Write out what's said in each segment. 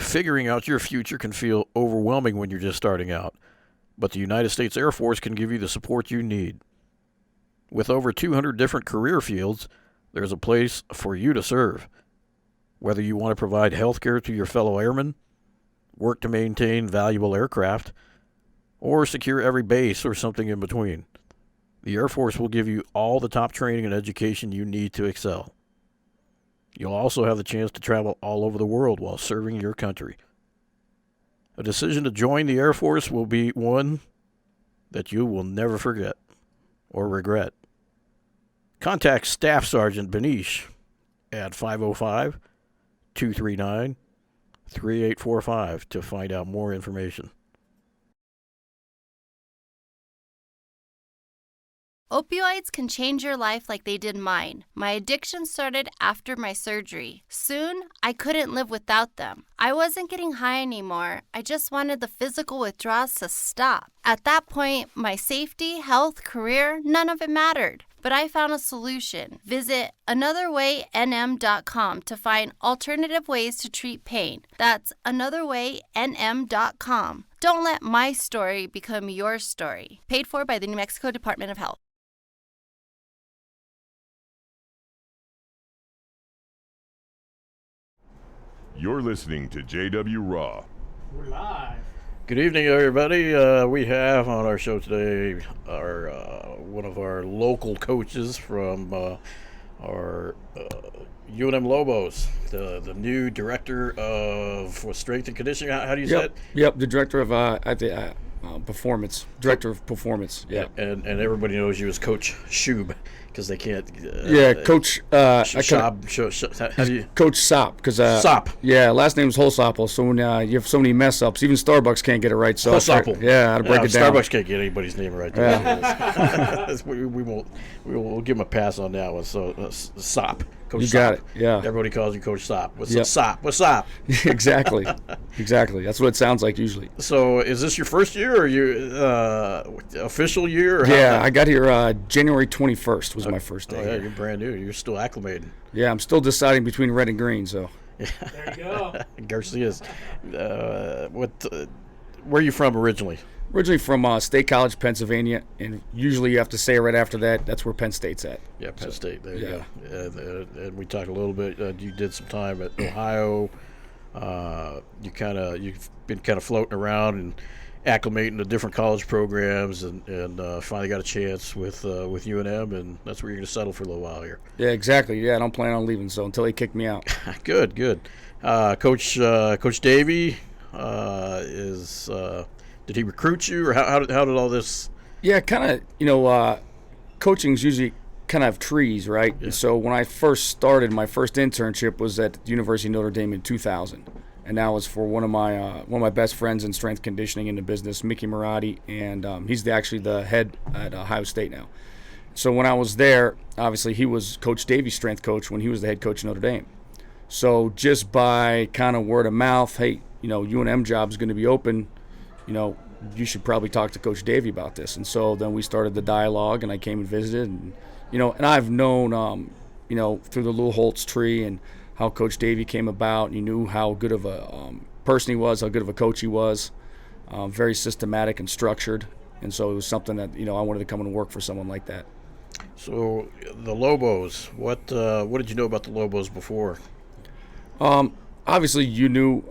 Figuring out your future can feel overwhelming when you're just starting out, but the United States Air Force can give you the support you need. With over 200 different career fields, there's a place for you to serve. Whether you want to provide health care to your fellow airmen, work to maintain valuable aircraft, or secure every base or something in between, the Air Force will give you all the top training and education you need to excel. You'll also have the chance to travel all over the world while serving your country. A decision to join the Air Force will be one that you will never forget or regret. Contact Staff Sergeant Benish at 505-239-3845 to find out more information. Opioids can change your life like they did mine. My addiction started after my surgery. Soon, I couldn't live without them. I wasn't getting high anymore. I just wanted the physical withdrawals to stop. At that point, my safety, health, career, none of it mattered. But I found a solution. Visit anotherwaynm.com to find alternative ways to treat pain. That's anotherwaynm.com. Don't let my story become your story. Paid for by the New Mexico Department of Health. You're listening to JW Raw. We're live. Good evening, everybody. We have on our show today our one of our local coaches from our UNM Lobos, the new director of strength and conditioning. How do you say it? Yep, the director of performance. Director of performance. Yeah. And everybody knows you as Coach Shub because they can't. Coach. Coach Sop. Because Sop. Yeah, last name is Holsopple. So when you have so many mess ups, even Starbucks can't get it right. So Holsopple. Yeah, how to break it down. Starbucks can't get anybody's name right. Yeah. we'll give him a pass on that one. So Sop. Coach you Sop. got it. Yeah. Everybody calls you Coach Sop. What's up, Sop? What's up? Exactly. That's what it sounds like usually. So is this your first year or your official year? Or yeah, I got here January 21st was my first day. Oh, yeah, you're brand new. You're still acclimating. Yeah, I'm still deciding between red and green. So. There you go. Garcia's. Where are you from originally? Originally from State College, Pennsylvania, and usually you have to say right after that, that's where Penn State's at. Yeah, Penn State. There you go. And we talked a little bit. You did some time at Ohio. You've been kind of floating around and acclimating to different college programs, and finally got a chance with UNM, and that's where you're going to settle for a little while here. Yeah, exactly. Yeah, I don't plan on leaving, so until they kick me out. Good. Coach Davey is. Did he recruit you, or how did all this? Yeah, kind of. Coaching's usually kind of trees, right? Yeah. So when I first started, my first internship was at the University of Notre Dame in 2000, and that was for one of my best friends in strength conditioning in the business, Mickey Marotti, and he's actually the head at Ohio State now. So when I was there, obviously he was Coach Davey's strength coach when he was the head coach of Notre Dame. So just by kind of word of mouth, hey, UNM job is going to be open. You should probably talk to Coach Davey about this. And so then we started the dialogue, and I came and visited. And, and I've known, through the Lou Holtz tree and how Coach Davey came about. And you knew how good of a person he was, how good of a coach he was, very systematic and structured. And so it was something that, I wanted to come and work for someone like that. So the Lobos, what did you know about the Lobos before? Obviously, you knew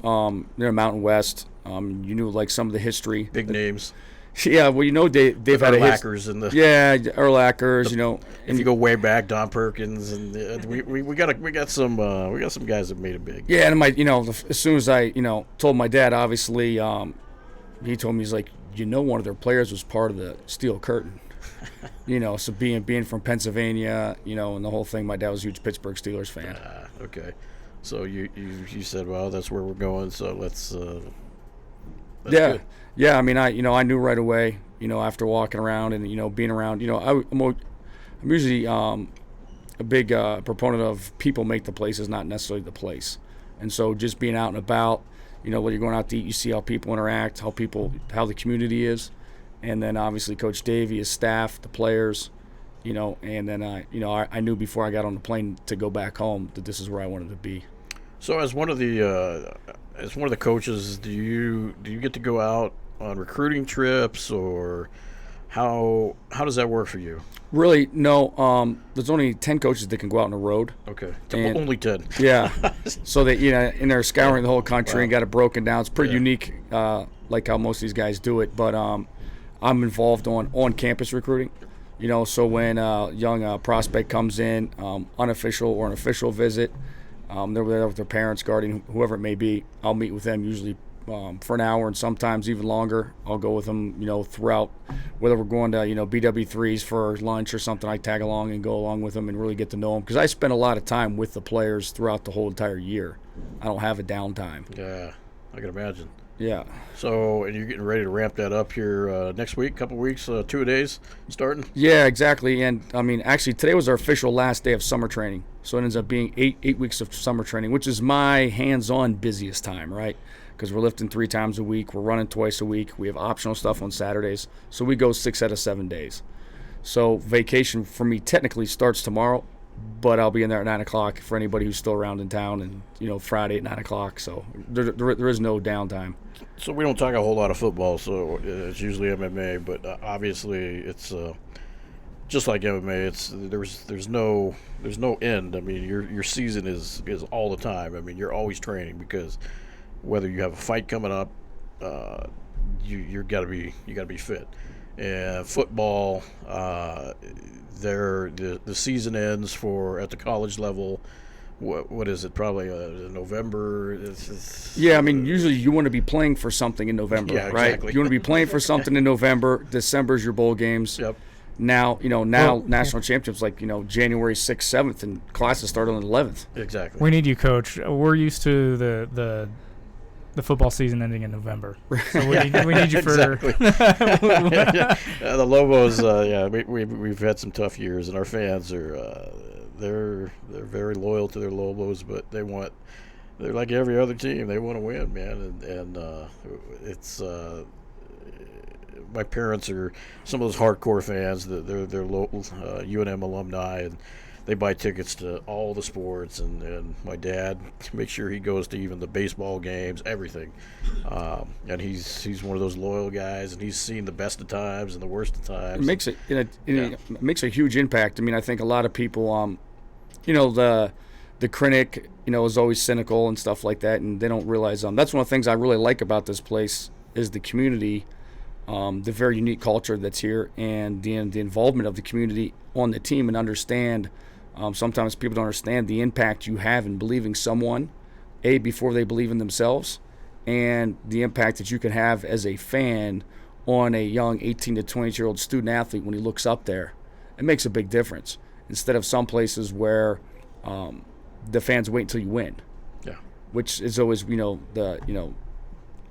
they're Mountain West. You knew like some of the history. Big names. Yeah, well, they've had a history. Urlachers, if you go way back, Don Perkins, and we got some guys that made it big. Yeah, and as soon as I told my dad, obviously, he told me, he's like, one of their players was part of the Steel Curtain. So being from Pennsylvania, and the whole thing. My dad was a huge Pittsburgh Steelers fan. Okay. So you said, well, that's where we're going. So let's. Good. Yeah. I mean, I knew right away. After walking around and being around. I'm usually a big proponent of people make the places, not necessarily the place. And so just being out and about, when you're going out to eat, you see how people interact, how the community is, and then obviously Coach Davey, his staff, the players. And then I knew before I got on the plane to go back home that this is where I wanted to be. So as one of the as one of the coaches, do you get to go out on recruiting trips, or how does that work for you? Really, no. There's only 10 coaches that can go out on the road. Okay, And- only 10. Yeah. So that and they're scouring the whole country and got it broken down. It's pretty Yeah. unique, like how most of these guys do it. But I'm involved on campus recruiting. So when a young prospect comes in, unofficial or an official visit, they're there with their parents, guardian, whoever it may be. I'll meet with them usually for an hour and sometimes even longer. I'll go with them, throughout, whether we're going to, BW3s for lunch or something. I tag along and go along with them and really get to know them, because I spend a lot of time with the players throughout the whole entire year. I don't have a downtime. Yeah, I can imagine. Yeah. So, and you're getting ready to ramp that up here next week, couple weeks, 2 days starting? Yeah, exactly. And actually today was our official last day of summer training. So it ends up being eight weeks of summer training, which is my hands-on busiest time, right? Because we're lifting 3 times a week, we're running twice a week, we have optional stuff on Saturdays. So we go 6 out of 7 days. So vacation for me technically starts tomorrow, but I'll be in there at 9 o'clock for anybody who's still around in town, and Friday at 9 o'clock. So there is no downtime. So we don't talk a whole lot of football, so it's usually MMA, but obviously it's just like MMA. It's there's no end. I mean, your season is all the time. I mean, you're always training, because whether you have a fight coming up, you gotta be fit. And football, the season ends at the college level. What is it? Probably November. Yeah, usually you want to be playing for something in November, Yeah, right? exactly. You want to be playing for something in November. December's your bowl games. Yep. Now, national championships like, January 6th, 7th, and classes start on the 11th. Exactly. We need you, Coach. We're used to the football season ending in November, so we need you for. Exactly. The Lobos. We've had some tough years, and our fans are they're very loyal to their Lobos, but they're like every other team. They want to win, man, and it's. My parents are some of those hardcore fans. They're local UNM alumni, and they buy tickets to all the sports. And my dad makes sure he goes to even the baseball games, everything. And he's one of those loyal guys, and he's seen the best of times and the worst of times. It makes a huge impact. I think a lot of people, the critic, is always cynical and stuff like that, and they don't realize that's one of the things I really like about this place is the community. The very unique culture that's here, and the involvement of the community on the team, and understand sometimes people don't understand the impact you have in believing someone, before they believe in themselves, and the impact that you can have as a fan on a young 18 to 20-year-old student athlete when he looks up there. It makes a big difference, instead of some places where the fans wait until you win. Yeah. Which is always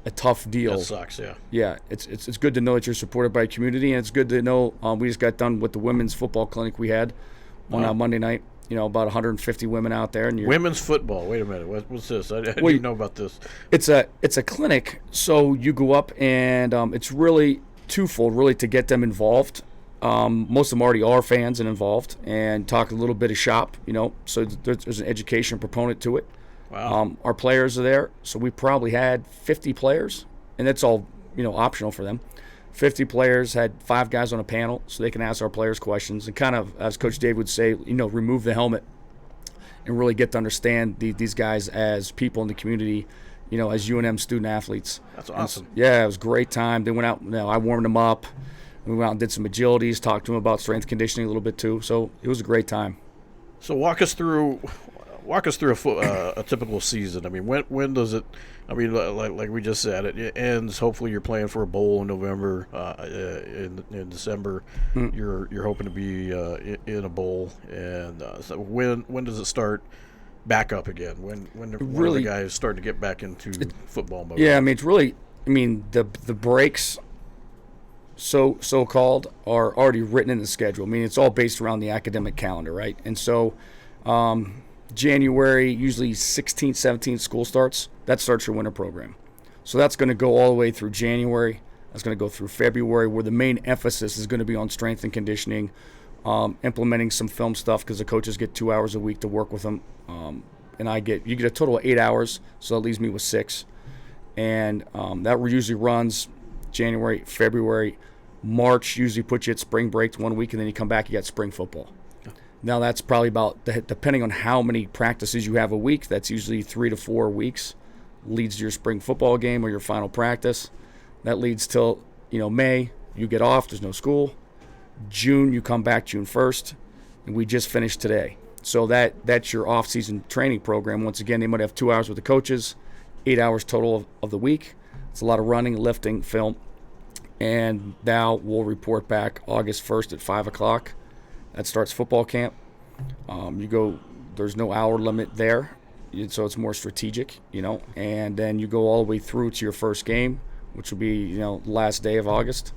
a tough deal. That sucks, yeah. Yeah, it's good to know that you're supported by a community, and it's good to know we just got done with the women's football clinic we had on Monday night. About 150 women out there. And Women's football. Wait a minute. What's this? I didn't know about this. It's a clinic, so you go up, and it's really twofold, really, to get them involved. Most of them already are fans and involved, and talk a little bit of shop, so there's an education proponent to it. Wow. Our players are there, so we probably had 50 players, and that's all optional for them. 50 players, had 5 guys on a panel, so they can ask our players questions, and kind of, as Coach Dave would say, remove the helmet and really get to understand these guys as people in the community, as UNM student athletes. That's awesome. Yeah, it was a great time. They went out, I warmed them up. We went out and did some agilities, talked to them about strength conditioning a little bit too. So it was a great time. So walk us through a typical season. When does it? Like we just said, it ends. Hopefully, you're playing for a bowl in November. In December, you're hoping to be in a bowl. And so when does it start back up again? When are the guys starting to get back into football mode? Yeah, it's really. The breaks, so called, are already written in the schedule. It's all based around the academic calendar, right? And so. January, usually 16th, 17th, school starts. That starts your winter program. So that's going to go all the way through January. That's going to go through February, where the main emphasis is going to be on strength and conditioning, implementing some film stuff, because the coaches get 2 hours a week to work with them. And you get a total of 8 hours, so that leaves me with 6. And that usually runs January, February, March. Usually puts you at spring break 1 week, and then you come back, you got spring football. Now that's probably about, depending on how many practices you have a week, that's usually 3 to 4 weeks, leads to your spring football game or your final practice. That leads till, May, you get off, there's no school. June, you come back June 1st, and we just finished today. So that's your off-season training program. Once again, they might have 2 hours with the coaches, 8 hours total of the week. It's a lot of running, lifting, film. And now we'll report back August 1st at 5 o'clock. That starts football camp. There's no hour limit there, so it's more strategic, and then you go all the way through to your first game, which will be, last day of August,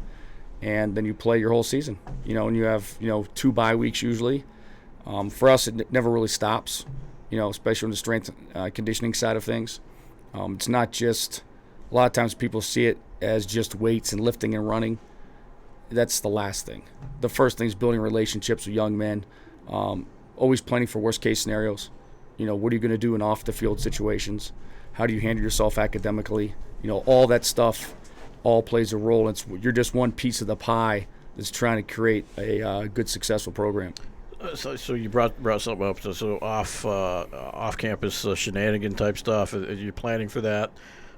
and then you play your whole season, and you have, 2 bye weeks usually. For us, it never really stops, especially on the strength conditioning side of things. It's not just, a lot of times people see it as just weights and lifting and running. That's the last thing. The first thing is building relationships with young men, always planning for worst case scenarios. What are you going to do in off the field situations? How do you handle yourself academically? All that stuff all plays a role. You're just one piece of the pie that's trying to create a good, successful program. So you brought something up. So off campus shenanigan type stuff. Are you planning for that?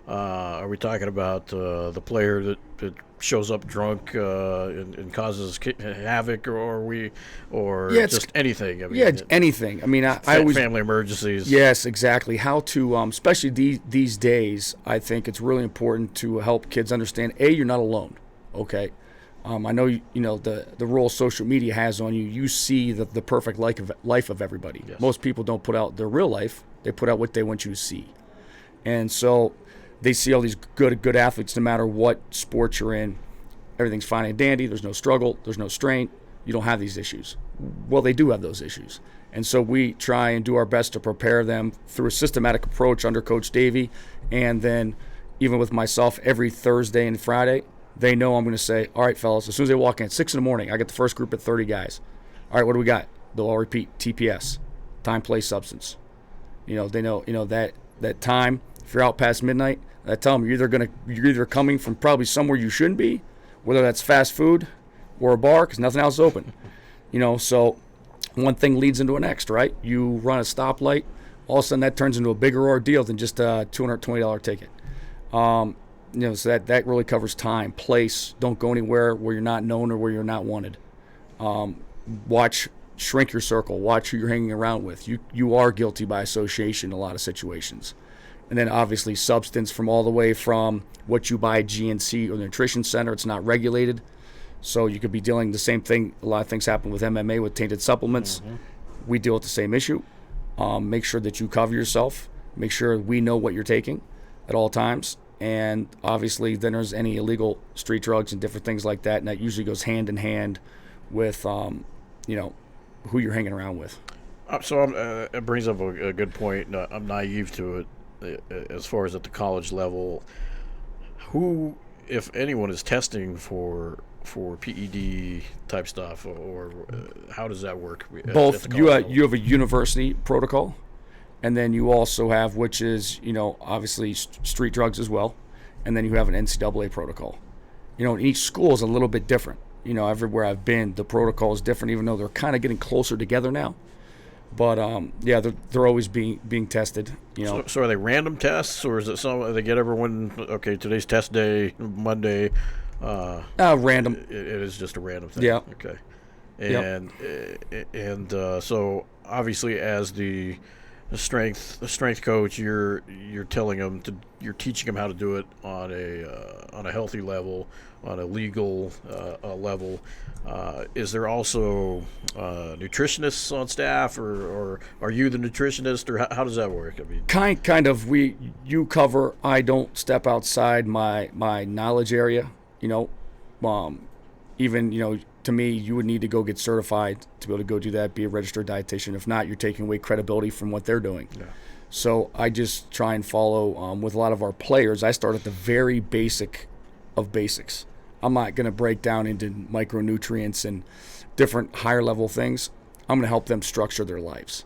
Are we talking about the player that shows up drunk and causes havoc, or just anything? I mean, anything. I mean, I always family emergencies. Yes, exactly. How to, especially these days, I think it's really important to help kids understand. You're not alone. Okay. I know the role social media has on you. You see the perfect life of everybody. Yes. Most people don't put out their real life. They put out what they want you to see, and so they see all these good athletes, no matter what sport you're in. Everything's fine and dandy. There's no struggle. There's no strain. You don't have these issues. Well, they do have those issues. And so we try and do our best to prepare them through a systematic approach under Coach Davey. And then even with myself, every Thursday and Friday, they know I'm going to say, all right, fellas, as soon as they walk in at 6 in the morning, I get the first group at 30 guys. All right, what do we got? They'll all repeat TPS, time, place, substance. They know, that time, if you're out past midnight, I tell them you're either coming from probably somewhere you shouldn't be, whether that's fast food or a bar, because nothing else is open. So one thing leads into the next, right? You run a stoplight, all of a sudden that turns into a bigger ordeal than just a $220 ticket. So that really covers time, place. Don't go anywhere where you're not known or where you're not wanted. Shrink your circle. Watch who you're hanging around with. You are guilty by association in a lot of situations. And then obviously substance, from all the way from what you buy at GNC or the nutrition center. It's not regulated. So you could be dealing the same thing. A lot of things happen with MMA with tainted supplements. Mm-hmm. We deal with the same issue. Make sure that you cover yourself. Make sure we know what you're taking at all times. And obviously then there's any illegal street drugs and different things like that. And that usually goes hand in hand with, who you're hanging around with. So it brings up a good point. I'm naive to it. As far as at the college level, who, if anyone, is testing for PED type stuff, or how does that work? Both. You have a university protocol, and then you also have, which is obviously street drugs as well, and then you have an NCAA protocol. Each school is a little bit different. Everywhere I've been, the protocol is different, even though they're kind of getting closer together now. But they're always being tested. So are they random tests, or is it they get everyone? Okay, today's test day, Monday. Random. It is just a random thing. Yeah. Okay. And obviously, as the strength coach, you're telling them you're teaching them how to do it on a healthy level, on a legal level. Is there also nutritionists on staff, or are you the nutritionist, or how does that work? I mean, kind of. You cover. I don't step outside my knowledge area. Even to me, you would need to go get certified to be able to go do that. Be a registered dietitian. If not, you're taking away credibility from what they're doing. Yeah. So I just try and follow with a lot of our players. I start at the very basic of basics. I'm not going to break down into micronutrients and different higher level things. I'm going to help them structure their lives.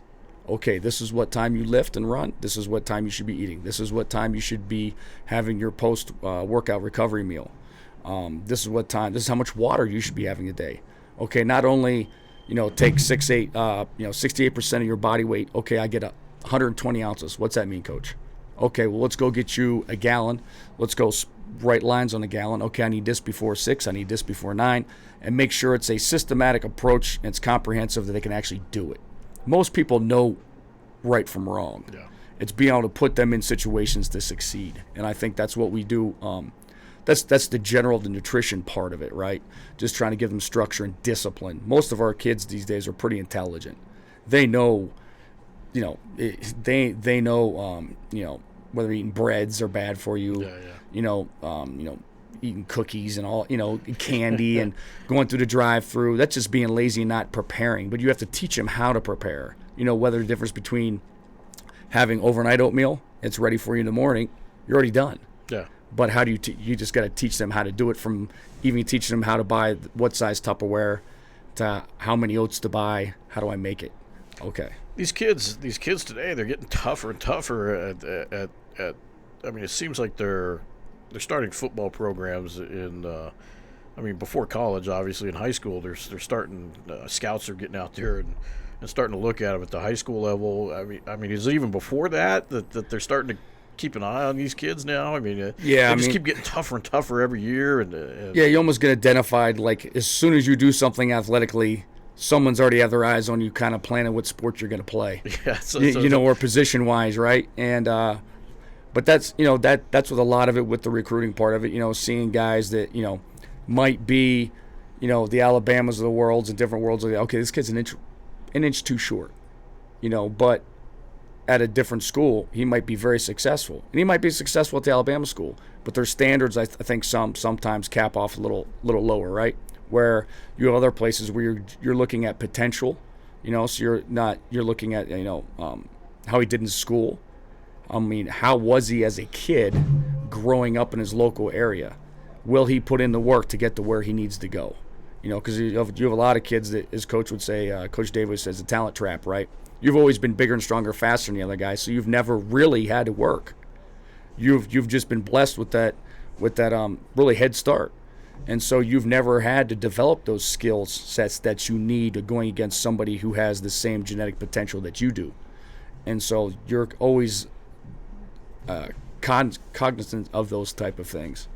Okay, this is what time you lift and run. This is what time you should be eating. This is what time you should be having your post workout recovery meal. This is what time. This is how much water you should be having a day. Okay, not only take 68% of your body weight. Okay, I get 120 ounces. What's that mean, coach? Okay, well, let's go get you a gallon. Let's go write lines on a gallon. Okay, I need this before 6. I need this before 9. And make sure it's a systematic approach and it's comprehensive that they can actually do it. Most people know right from wrong. Yeah. It's being able to put them in situations to succeed. And I think that's what we do. That's the the nutrition part of it, right? Just trying to give them structure and discipline. Most of our kids these days are pretty intelligent. They know, they know, whether eating breads are bad for you. Yeah. Eating cookies and all, candy and going through the drive-through. That's just being lazy and not preparing. But you have to teach them how to prepare. Whether the difference between having overnight oatmeal, it's ready for you in the morning, you're already done. Yeah. But how do you just got to teach them how to do it, from even teaching them how to buy what size Tupperware to how many oats to buy. How do I make it? Okay. These kids today, they're getting tougher and tougher at I mean, it seems like they're starting football programs in before college, obviously. In high school, they're starting scouts are getting out there and starting to look at them at the high school level. I mean, is it even before that they're starting to keep an eye on these kids now? I mean, they just keep getting tougher and tougher every year. And yeah, you almost get identified, like, as soon as you do something athletically, someone's already have their eyes on you, kind of planning what sport you're going to play. Yeah, or position-wise, right? And but that's that's with a lot of it, with the recruiting part of it. Seeing guys that might be the Alabamas of the worlds and different worlds. Okay, this kid's an inch too short, but at a different school, he might be very successful, and he might be successful at the Alabama school. But their standards, I think, sometimes cap off a little lower, right? Where you have other places where you're looking at potential, so you're looking at how he did in school. I mean, how was he as a kid growing up in his local area? Will he put in the work to get to where he needs to go? Because you have a lot of kids that, as Coach would say, Coach Davis says, a talent trap, right? You've always been bigger and stronger, faster than the other guys, so you've never really had to work. You've just been blessed with that really head start, and so you've never had to develop those skill sets that you need going against somebody who has the same genetic potential that you do, and so you're always cognizant of those type of things.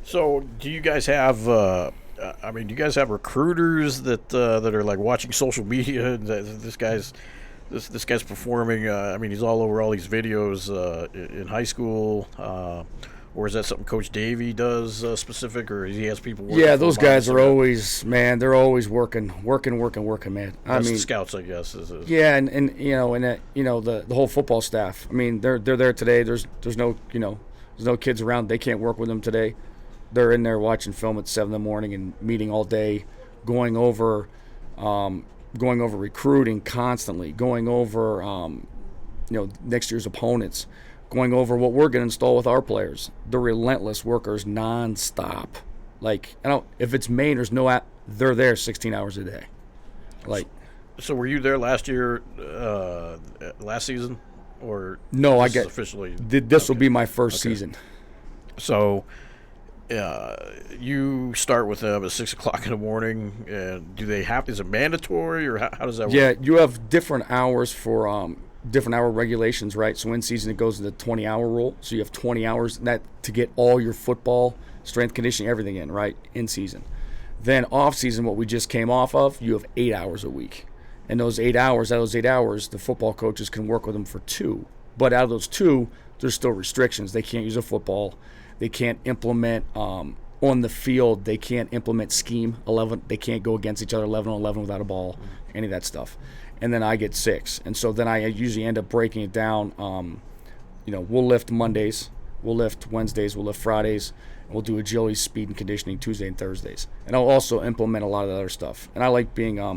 So, do you guys have? Do you guys have recruiters that are like watching social media? And this guy's performing. He's all over all these videos in high school. Or is that something Coach Davey does specific, or he has people working? Yeah, those guys are always, man. They're always working, man. That's the scouts, I guess. Yeah, and the whole football staff. They're there today. There's no kids around. They can't work with them today. They're in there watching film at 7 in the morning and meeting all day, going over recruiting constantly, going over next year's opponents, going over what we're going to install with our players. They're relentless workers, nonstop. Like, if it's Maine, there's no app. They're there 16 hours a day. Like, so were you there last year, last season, or no? Officially. This will be my first season. So. You start with them at 6 o'clock in the morning, and is it mandatory, or how does that work? Yeah, you have different hours for different hour regulations, right? So in season it goes to the 20-hour rule. So you have 20 hours to get all your football, strength, conditioning, everything in, right, in season. Then off season, what we just came off of, you have 8 hours a week. And those 8 hours, the football coaches can work with them for 2. But out of those 2, there's still restrictions. They can't use a football. They can't implement on the field. They can't implement scheme 11. They can't go against each other 11 on 11 without a ball, any of that stuff. And then I get 6. And so then I usually end up breaking it down. We'll lift Mondays, we'll lift Wednesdays, we'll lift Fridays, and we'll do agility, speed, and conditioning Tuesday and Thursdays. And I'll also implement a lot of the other stuff. And I like being, I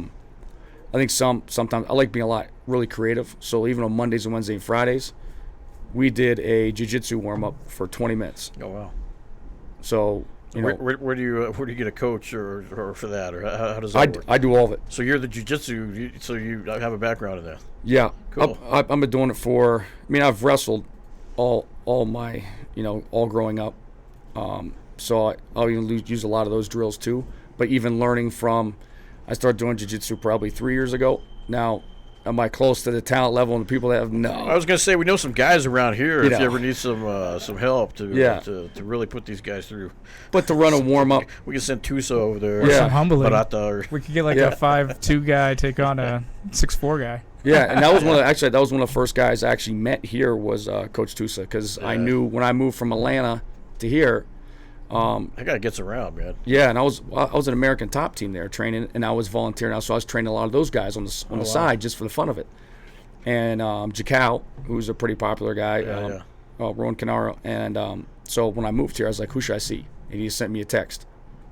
think sometimes I like being a lot really creative. So even on Mondays and Wednesdays and Fridays, we did a jiu-jitsu warm-up for 20 minutes. Oh, wow. So You know, Where do you get a coach or for that, or how does that work? I do all of it. So you're the jiu-jitsu, so you have a background in that. Yeah, Cool. I've been doing it for. I mean, I've wrestled all my, all growing up. So I'll even use a lot of those drills too. But even learning from, I started doing jiu-jitsu probably 3 years ago. Now, am I close to the talent level and the people that have? No. I was gonna say we know some guys around here. You If know. you ever need some help to really put these guys through, But to run a warm up, we can send Tusa over there. Or Yeah. some humbling. Barata, or We could get like Yeah. a 5'2" guy take on a 6'4" guy. yeah, and that was one of the first guys I actually met here was Coach Tusa, because I Yeah. knew when I moved from Atlanta to here. that guy gets around, man. Yeah, and I was an American top team there training, and I was volunteering. So I was training a lot of those guys on the wow. side just for the fun of it. And Jakau, who's a pretty popular guy, Yeah. Rowan Canaro, and so when I moved here, I was like, who should I see? And he sent me a text,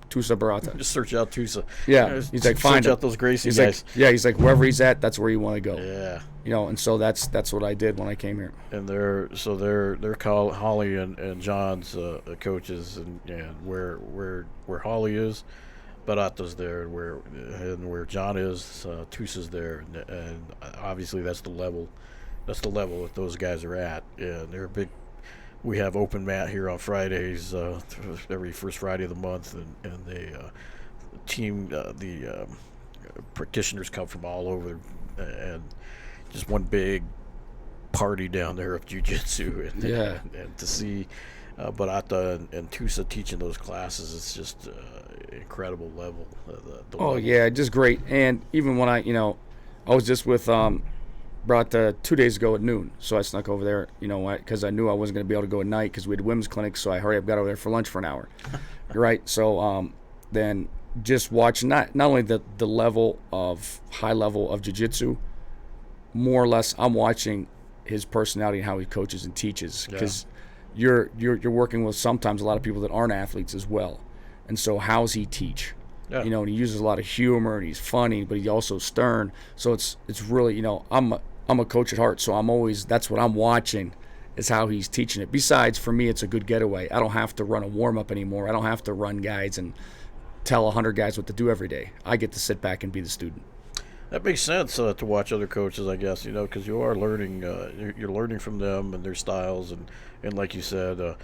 Tusa Barata. Just search out Tusa. Yeah, Just he's like, search find out him. those Gracie He's guys. like, yeah, he's like, wherever he's at, that's where you want to go. Yeah. And so that's what I did when I came here. And they're Holly and John's coaches, and where Holly is, Barata's there, and where John is, Tusa's there, and obviously that's the level that those guys are at, and they're big. We have open mat here on Fridays, every first Friday of the month, and they the practitioners come from all over, and just one big party down there of jiu-jitsu, and, Yeah. and to see Barata and Tusa teaching those classes, it's just incredible level. The Oh level. yeah, just great. And even when I was just with Barata 2 days ago at noon, so I snuck over there, because I knew I wasn't going to be able to go at night because we had women's clinic, so I hurry up, got over there for lunch for an hour. Right. So then just watching not only the high level of jiu-jitsu, more or less I'm watching his personality and how he coaches and teaches, because you're working with sometimes a lot of people that aren't athletes as well, and so how's he teach? Yeah. And he uses a lot of humor, and he's funny, but he's also stern. So it's really, I'm a coach at heart, so that's what I'm watching, is how he's teaching it. Besides, for me, it's a good getaway. I don't have to run a warm up anymore. I don't have to run guides and tell 100 guys what to do every day. I get to sit back and be the student. That makes sense to watch other coaches, I guess, because you are learning. You're learning from them and their styles, and like you said,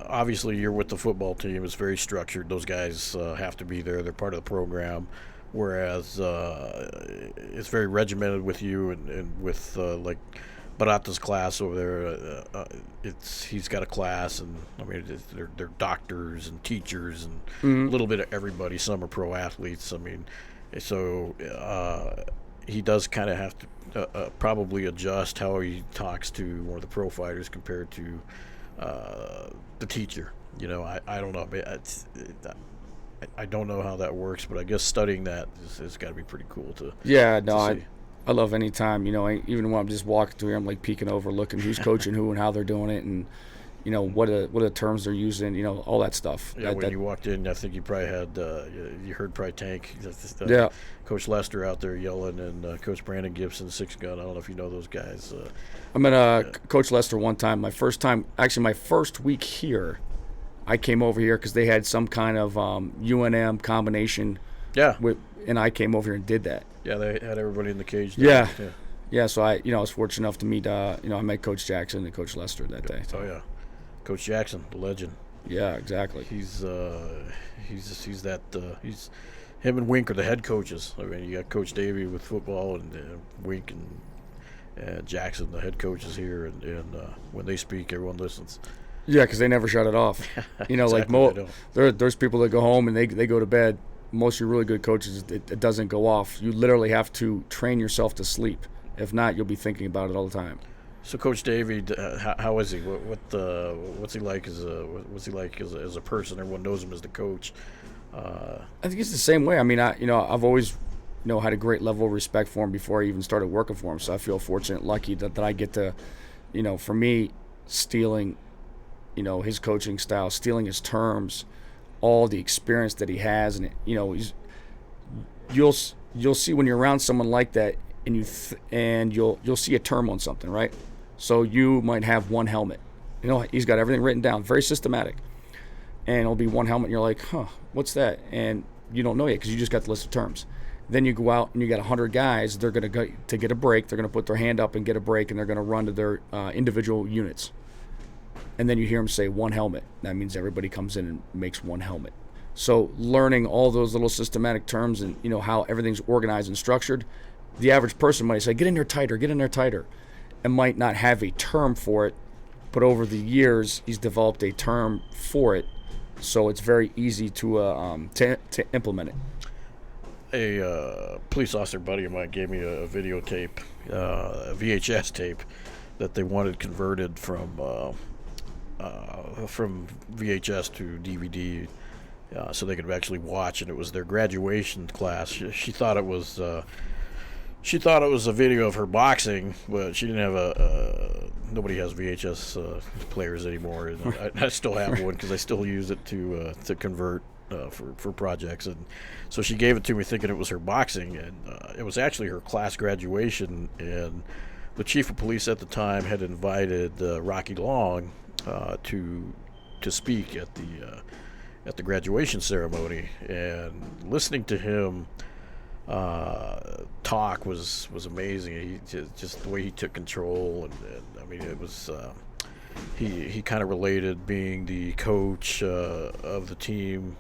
obviously you're with the football team. It's very structured. Those guys have to be there. They're part of the program. Whereas it's very regimented with you, and with like Barata's class over there. He's got a class, and I mean they're doctors and teachers and a little bit of everybody. Some are pro athletes. I mean. So he does kind of have to probably adjust how he talks to one of the pro fighters compared to the teacher. I don't know. I don't know how that works, but I guess studying that has got to be pretty cool to. Yeah, no, to see. I love any time. Even when I'm just walking through here, I'm like peeking over, looking who's coaching who and how they're doing it, and what are the terms they're using, all that stuff. Yeah, when you walked in, I think you probably had you heard probably Tank, Yeah. Coach Lester out there yelling, and Coach Brandon Gibson, Six Gun. I don't know if you know those guys. I met Coach Lester one time. My first week here, I came over here because they had some kind of UNM combination. Yeah. And I came over here and did that. Yeah, they had everybody in the cage. Yeah. There. Yeah, so I was fortunate enough to meet, I met Coach Jackson and Coach Lester that day. So. Oh yeah, Coach Jackson, the legend. Yeah, exactly. He's him and Wink are the head coaches. I mean, you got Coach Davey with football, and Wink and Jackson, the head coaches here, and when they speak, everyone listens. Yeah, because they never shut it off. Exactly, there's people that go home and they go to bed. Most of your really good coaches, it doesn't go off. You literally have to train yourself to sleep. If not, you'll be thinking about it all the time. So, Coach Davey, how is he? What's he like as a person? Everyone knows him as the coach. I think it's the same way. I mean, I've always had a great level of respect for him before I even started working for him. So I feel fortunate, lucky that I get to, for me, stealing, his coaching style, stealing his terms, all the experience that he has, and you'll see when you're around someone like that, and you'll see a term on something, right? So you might have one helmet. He's got everything written down, very systematic. and it'll be one helmet, and you're like, what's that? And you don't know yet because you just got the list of terms. Then you go out and you got 100 guys. They're going to go to get a break. They're going to put their hand up and get a break, and they're going to run to their individual units. And then you hear them say one helmet. That means everybody comes in and makes one helmet. So learning all those little systematic terms and how everything's organized and structured, the average person might say, get in there tighter, and might not have a term for it. But over the years, he's developed a term for it, so it's very easy to implement it. A police officer buddy of mine gave me a videotape, a VHS tape, that they wanted converted from VHS to DVD, so they could actually watch. And it was their graduation class. She thought it was a video of her boxing, but she didn't have nobody has VHS players anymore. And I still have one because I still use it to convert for projects. And so she gave it to me thinking it was her boxing, and it was actually her class graduation. And the chief of police at the time had invited Rocky Long to speak at the graduation ceremony, and listening to him talk was amazing. He just the way he took control, and I mean, it was he kind of related being the coach of the team,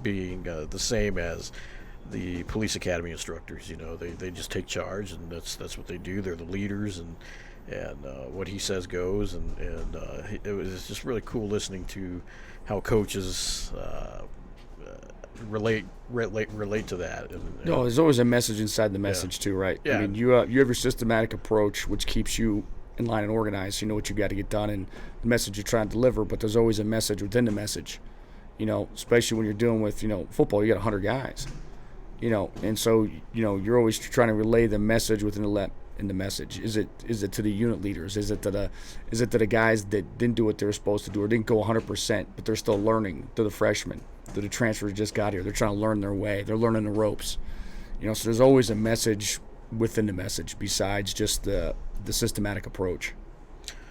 being the same as the police academy instructors. They just take charge, and that's what they do. They're the leaders, and what he says goes, and it was just really cool listening to how coaches relate to that. No, there's always a message inside the message too, right? Yeah. I mean, you have your systematic approach, which keeps you in line and organized. You know what you got to get done and the message you're trying to deliver, but there's always a message within the message. Especially when you're dealing with football, you got 100 guys. And so you're always trying to relay the message within the message. Is it to the unit leaders? Is it to the guys that didn't do what they were supposed to do or didn't go 100%, but they're still learning? To the freshmen, to the transfers just got here, they're trying to learn their way. They're learning the ropes. So there's always a message within the message besides just the systematic approach.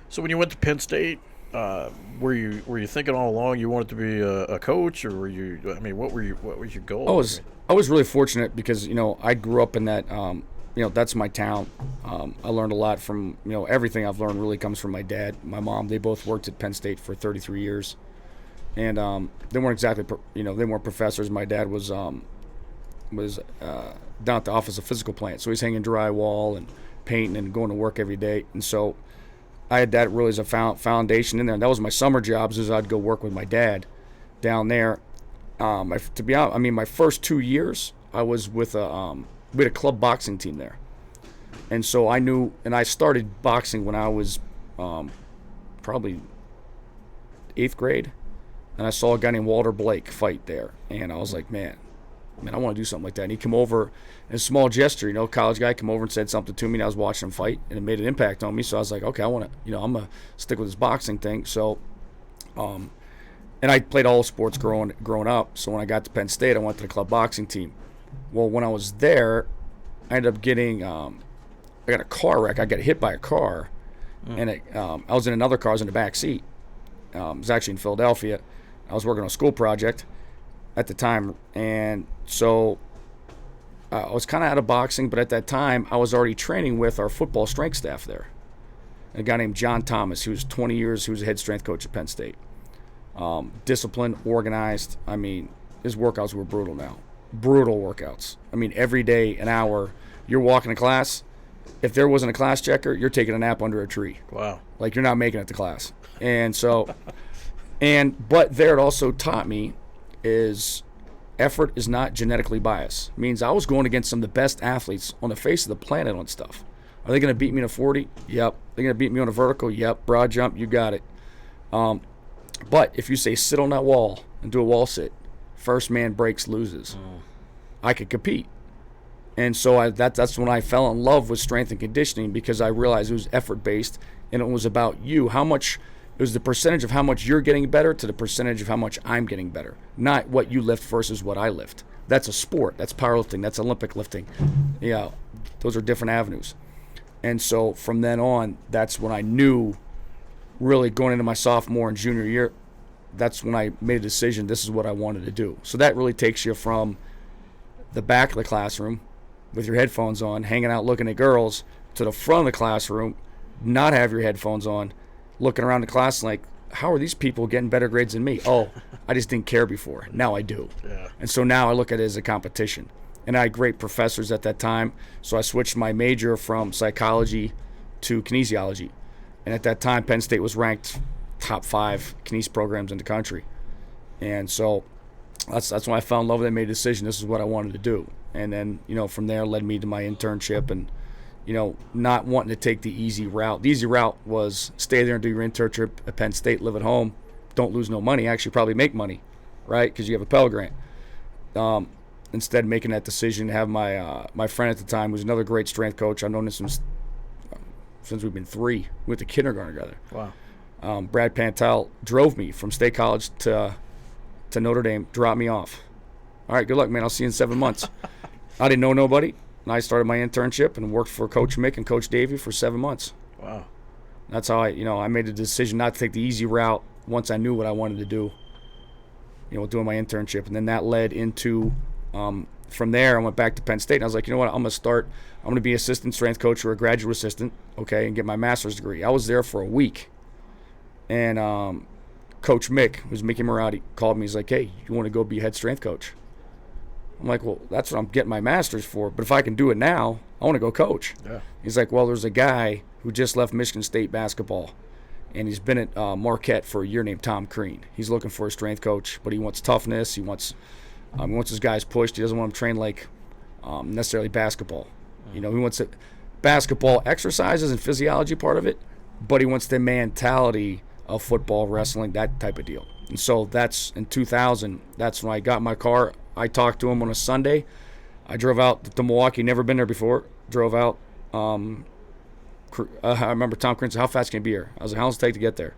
So when you went to Penn State, were you thinking all along you wanted to be a coach, or were you? I mean, what was your goal? I was really fortunate because I grew up in that. That's my town. I learned a lot from everything I've learned really comes from my dad, my mom. They both worked at Penn State for 33 years, and they weren't exactly they weren't professors. My dad was down at the office of physical plant, so he's hanging drywall and painting and going to work every day. And so I had that really as a foundation in there. And that was my summer jobs, is I'd go work with my dad down there. To be honest, I mean, my first 2 years I was with we had a club boxing team there. And so I knew, and I started boxing when I was probably 8th grade. And I saw a guy named Walter Blake fight there. And I was like, man, I want to do something like that. And he came over in a small gesture, college guy came over and said something to me, and I was watching him fight, and it made an impact on me. So I was like, okay, I want to, I'm going to stick with this boxing thing. So, and I played all sports growing up. So when I got to Penn State, I went to the club boxing team. Well, when I was there, I ended up getting, I got a car wreck. I got hit by a car, and I was in another car. I was in the back seat. It was actually in Philadelphia. I was working on a school project at the time, and so I was kind of out of boxing, but at that time I was already training with our football strength staff there. A guy named John Thomas, who was 20 years, who was a head strength coach at Penn State. Disciplined, organized. I mean, his workouts were brutal now. Brutal workouts. I mean, every day, an hour, you're walking to class. If there wasn't a class checker, you're taking a nap under a tree. Wow. Like, you're not making it to class. And so, but there it also taught me is effort is not genetically biased. It means I was going against some of the best athletes on the face of the planet on stuff. Are they going to beat me in a 40? Yep. They're going to beat me on a vertical? Yep. Broad jump? You got it. But if you say sit on that wall and do a wall sit, first man breaks, loses. I could compete. And so that's when I fell in love with strength and conditioning, because I realized it was effort-based, and it was about you. It was the percentage of how much you're getting better to the percentage of how much I'm getting better, not what you lift versus what I lift. That's a sport. That's powerlifting. That's Olympic lifting. Yeah, those are different avenues. And so from then on, that's when I knew, really going into my sophomore and junior year, that's when I made a decision. This is what I wanted to do. So that really takes you from the back of the classroom with your headphones on, hanging out looking at girls, to the front of the classroom, not have your headphones on, looking around the class like, how are these people getting better grades than me? Oh, I just didn't care before. Now I do. Yeah. And so now I look at it as a competition. And I had great professors at that time, so I switched my major from psychology to kinesiology. And at that time, Penn State was ranked top 5 kines programs in the country. And so that's when I fell in love with it and made a decision. This is what I wanted to do. And then, from there led me to my internship and, not wanting to take the easy route. The easy route was stay there and do your internship at Penn State, live at home, don't lose no money, actually probably make money, right, because you have a Pell Grant. Instead making that decision, have my friend at the time, who's another great strength coach. I've known him since we've been 3. We went to kindergarten together. Wow. Brad Pantel drove me from State College to Notre Dame, dropped me off. All right, good luck, man. I'll see you in 7 months. I didn't know nobody, and I started my internship and worked for Coach Mick and Coach Davey for 7 months. Wow. That's how I made a decision not to take the easy route once I knew what I wanted to do, doing my internship. And then that led into, from there, I went back to Penn State, and I was like, you know what, I'm going to be assistant strength coach or a graduate assistant, okay, and get my master's degree. I was there for a week, and Coach Mick, who's Mickey Marotti, called me. He's like, hey, you want to go be head strength coach? I'm like, well, that's what I'm getting my master's for, but if I can do it now, I want to go coach. Yeah. He's like, well, there's a guy who just left Michigan State basketball, and he's been at Marquette for a year named Tom Crean. He's looking for a strength coach, but he wants toughness. He wants his guys pushed. He doesn't want them trained like necessarily basketball. He wants basketball exercises and physiology part of it, but he wants the mentality of football, wrestling, that type of deal. And so that's in 2000. That's when I got my car. I talked to him on a Sunday. I drove out to Milwaukee, never been there before. Drove out. I remember Tom Crean said, how fast can you be here? I was like, how long does it take to get there?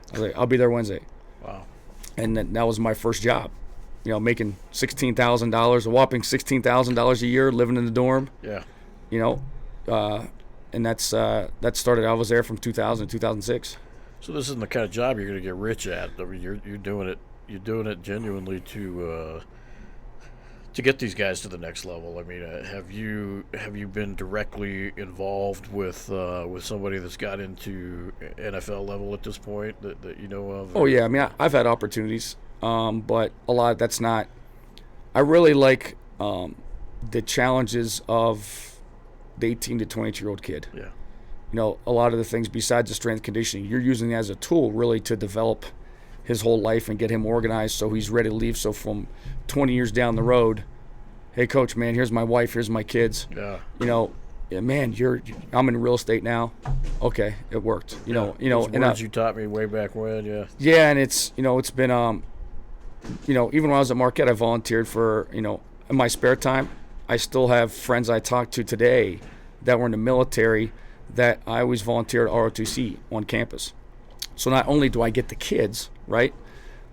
I was like, I'll be there Wednesday. Wow. And then that was my first job. Making $16,000, a whopping $16,000 a year, living in the dorm. Yeah. And that started. I was there from 2000 to 2006. So this isn't the kind of job you're going to get rich at. I mean, you're doing it. You're doing it genuinely to get these guys to the next level. I mean, have you been directly involved with somebody that's got into NFL level at this point that you know of? Oh yeah, I mean, I've had opportunities, but a lot of that's not. I really like the challenges of the 18 to 22-year-old kid. Yeah. A lot of the things besides the strength conditioning, you're using it as a tool really to develop his whole life and get him organized so he's ready to leave. So from 20 years down the road, hey coach, man, here's my wife, here's my kids. Yeah. Yeah, man, I'm in real estate now. Okay, it worked. Those words you taught me way back when. Yeah. Yeah, and it's it's been even when I was at Marquette, I volunteered for in my spare time. I still have friends I talk to today that were in the military that I always volunteered at ROTC on campus. So not only do I get the kids, right?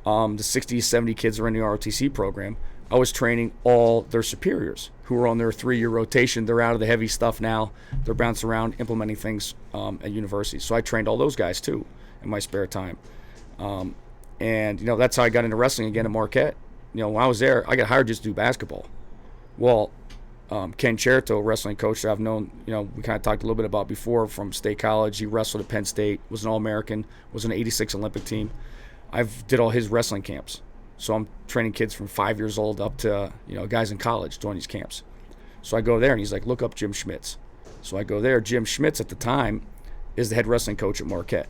The 60, 70 kids are in the ROTC program. I was training all their superiors who were on their 3-year rotation. They're out of the heavy stuff now. They're bouncing around implementing things at universities. So I trained all those guys too in my spare time. And that's how I got into wrestling again at Marquette. When I was there, I got hired just to do basketball. Well, Ken Cherito, wrestling coach that I've known, we kind of talked a little bit about before from State College. He wrestled at Penn State, was an All-American, was an '86 Olympic team. I've did all his wrestling camps. So I'm training kids from 5 years old up to, guys in college doing these camps. So I go there and he's like, look up Jim Schmitz. So I go there. Jim Schmitz at the time is the head wrestling coach at Marquette.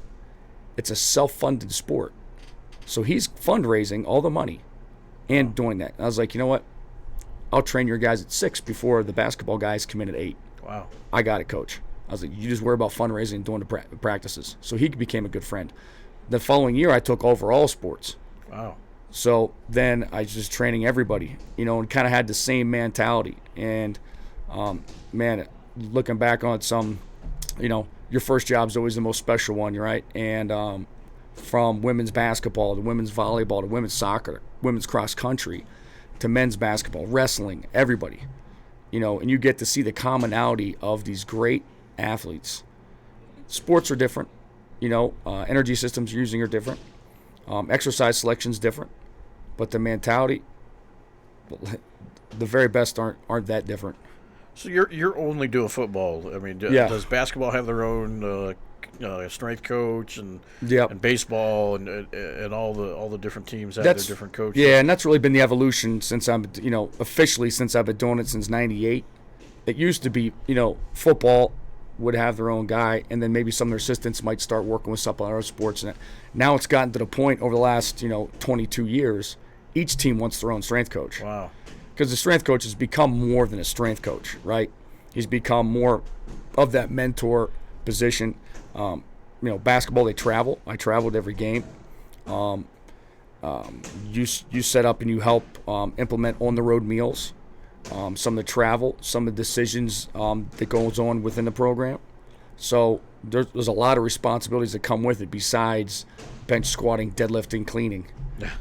It's a self-funded sport. So he's fundraising all the money and doing that. And I was like, you know what? I'll train your guys at 6 before the basketball guys come in at 8. Wow. I got it, coach. I was like, you just worry about fundraising and doing the practices. So he became a good friend. The following year, I took over all sports. Wow. So then I was just training everybody, and kind of had the same mentality. And, man, looking back on some, your first job is always the most special one, right? And from women's basketball to women's volleyball to women's soccer, women's cross country, to men's basketball, wrestling, everybody, and you get to see the commonality of these great athletes. Sports are different, energy systems you're using are different, Exercise selection's different, but the mentality, the very best aren't that different. So you're only doing football. I mean, Yeah. does basketball have their own strength coach and Yep. and baseball and all the different teams have That's- their different coaches? Yeah, and that's really been the evolution since officially since I've been doing it since '98. It used to be, football would have their own guy, and then maybe some of their assistants might start working with some other sports. And now it's gotten to the point over the last, 22 years, each team wants their own strength coach. Wow. Because the strength coach has become more than a strength coach, right? He's become more of that mentor position. Basketball, they travel. I traveled every game. You set up and you help implement on-the-road meals. Some of the travel, some of the decisions that goes on within the program. So there's a lot of responsibilities that come with it besides bench squatting, deadlifting, cleaning.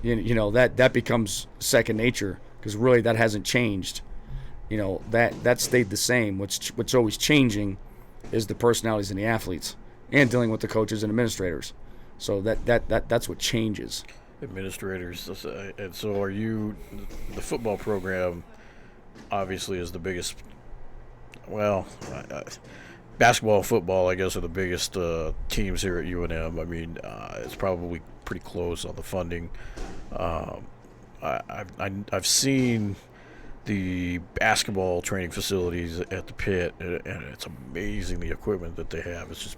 Yeah. That becomes second nature because really that hasn't changed. That stayed the same. What's always changing is the personalities and the athletes and dealing with the coaches and administrators. So that's what changes. Administrators. And so are you, the football program obviously is the biggest, basketball and football, I guess, are the biggest teams here at UNM. I mean, it's probably pretty close on the funding. I've seen the basketball training facilities at the pit, and it's amazing the equipment that they have. It's just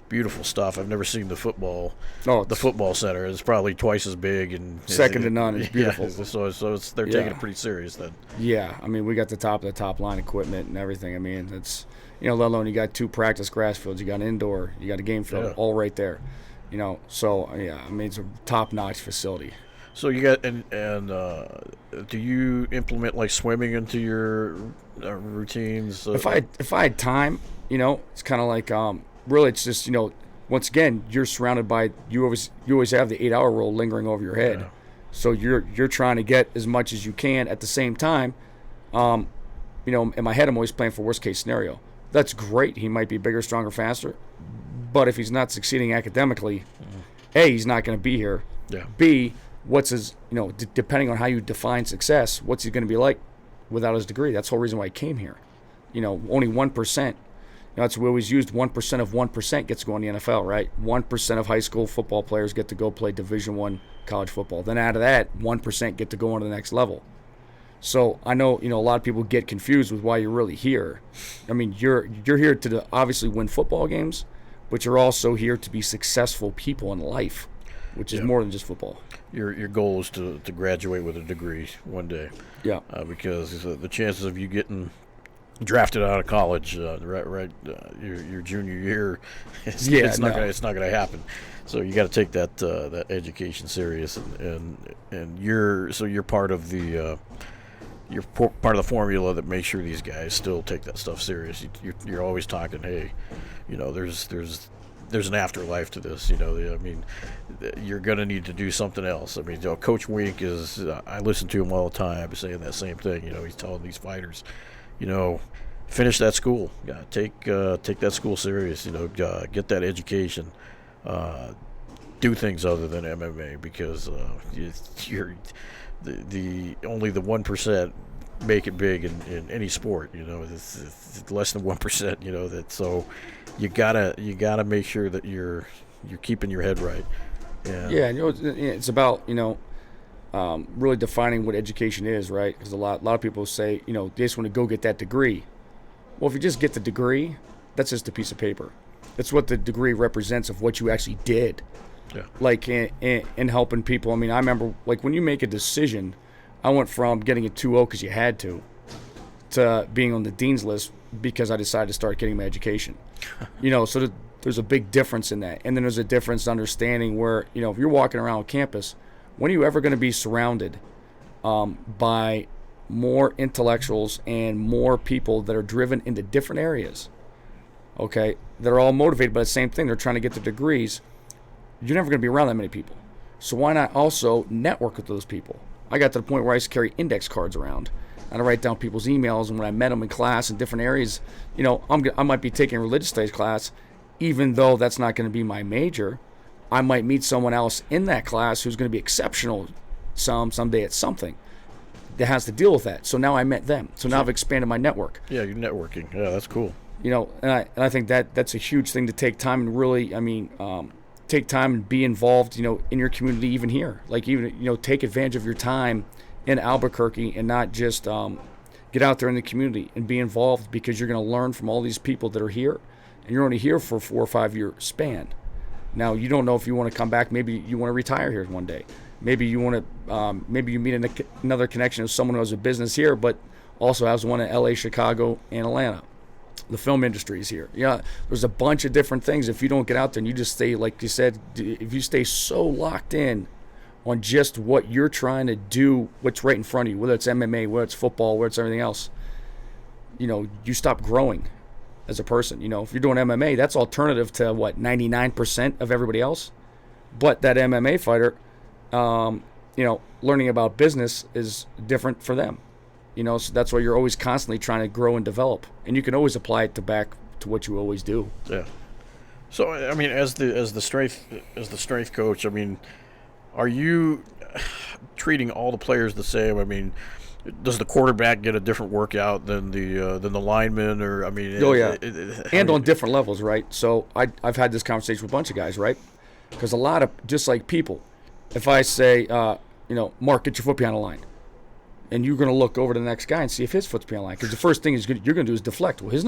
beautiful stuff. I've never seen the football center. It's probably twice as big and second to none. It's beautiful. Yeah, so they're taking it pretty serious then. Yeah, I mean, we got the top line equipment and everything. I mean, it's let alone you got 2 practice grass fields, you got an indoor, you got a game field, all right there. So yeah, I mean, it's a top-notch facility. So you got and do you implement like swimming into your routines? If I had time, it's kind of like really it's just once again you're surrounded by you always have the 8-hour rule lingering over your head, so you're trying to get as much as you can at the same time. In my head I'm always playing for worst case scenario. That's great. He might be bigger, stronger, faster, but if he's not succeeding academically, A, he's not going to be here. Yeah. B, what's his, depending on how you define success, what's he going to be like without his degree? That's the whole reason why he came here. Only 1%. That's what we always used. 1% of 1% gets to go in the NFL, right? 1% of high school football players get to go play Division I college football. Then out of that, 1% get to go on to the next level. So I know, a lot of people get confused with why you're really here. I mean, you're here to obviously win football games, but you're also here to be successful people in life, which is more than just football. Your goal is to graduate with a degree one day. Yeah. Because the chances of you getting drafted out of college your junior year, it's not gonna happen. So you got to take that education serious, and you're part of the you're part of the formula that makes sure these guys still take that stuff serious. You're always talking, hey, there's an afterlife to this. I mean, you're going to need to do something else. I mean, Coach Wink is, I listen to him all the time saying that same thing. He's telling these fighters, finish that school. Take that school serious. Get that education. Do things other than MMA because you're the only the 1% make it big in any sport. It's less than 1%. That so. You gotta make sure that you're keeping your head right. Yeah, it's about really defining what education is, right? Because a lot of people say they just want to go get that degree. Well, if you just get the degree, that's just a piece of paper. It's what the degree represents of what you actually did. Yeah. Like in helping people. I mean, I remember like when you make a decision, I went from getting a 2.0 because you had to being on the dean's list because I decided to start getting my education. So there's a big difference in that. And then there's a difference understanding where, if you're walking around campus, when are you ever going to be surrounded by more intellectuals and more people that are driven into different areas, okay, that are all motivated by the same thing? They're trying to get their degrees. You're never going to be around that many people. So why not also network with those people? I got to the point where I used to carry index cards around. And I write down people's emails, and when I met them in class in different areas, I might be taking a religious studies class, even though that's not going to be my major. I might meet someone else in that class who's going to be exceptional someday at something that has to deal with that. So now I met them. So now I've expanded my network. Yeah, you're networking. Yeah, that's cool. And I think that's a huge thing to take time and really, take time and be involved, in your community, even here. Like even, take advantage of your time in Albuquerque and not just get out there in the community and be involved, because you're going to learn from all these people that are here, and you're only here for a 4 or 5 year span. Now, you don't know if you want to come back. Maybe you want to retire here one day. Maybe you want to, maybe you meet another connection of someone who has a business here, but also has one in LA, Chicago, and Atlanta. The film industry is here. Yeah, there's a bunch of different things. If you don't get out there and you just stay, like you said, if you stay so locked in on just what you're trying to do, what's right in front of you, whether it's MMA, whether it's football, whether it's everything else, you stop growing as a person. If you're doing MMA, that's alternative to 99% of everybody else. But that MMA fighter, learning about business is different for them. So that's why you're always constantly trying to grow and develop, and you can always apply it back to what you always do. Yeah. So I mean, as the strength coach, I mean, are you treating all the players the same? I mean, does the quarterback get a different workout than the lineman, or I mean? Oh yeah, and on different levels, right? So I've had this conversation with a bunch of guys, right? Because a lot of, just like people, if I say, Mark, get your foot behind the line. And you're going to look over to the next guy and see if his foot's behind the line. Because the first thing you're going to do is deflect. Well, his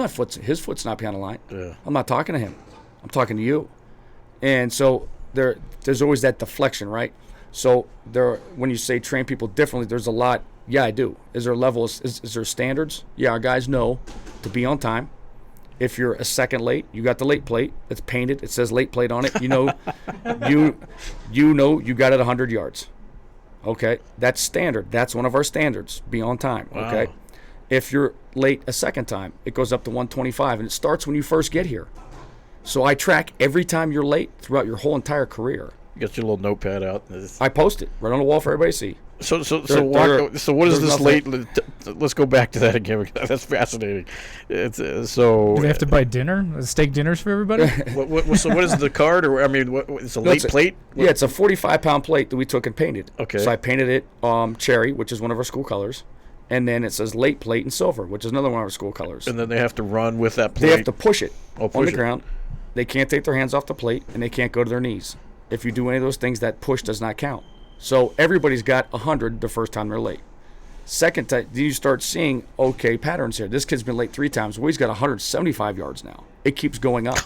foot's not behind the line. Yeah. I'm not talking to him. I'm talking to you. And so there's always that deflection, right? So when you say train people differently, there's a lot. Yeah, I do. Is there levels? Is there standards? Yeah, our guys know to be on time. If you're a second late, you got the late plate. It's painted. It says late plate on it. You know you got it 100 yards. Okay, that's standard. That's one of our standards. Be on time. Wow. Okay, if you're late a second time, it goes up to 125, and it starts when you first get here. So I track every time you're late throughout your whole entire career. You got your little notepad out. I post it right on the wall for everybody to see. So what is this late? Let's go back to that again. That's fascinating. It's so. Do they have to buy dinner? Steak dinners for everybody? So what is the card? Or I mean, it's a late plate? Yeah, it's a 45-pound plate that we took and painted. Okay. So I painted it cherry, which is one of our school colors, and then it says late plate in silver, which is another one of our school colors. And then they have to run with that plate. They have to push it on the it. ground. They can't take their hands off the plate, and they can't go to their knees. If you do any of those things, that push does not count. So everybody's got 100 the first time they're late. Second time, you start seeing, patterns here. This kid's been late 3 times. Well, he's got 175 yards now. It keeps going up.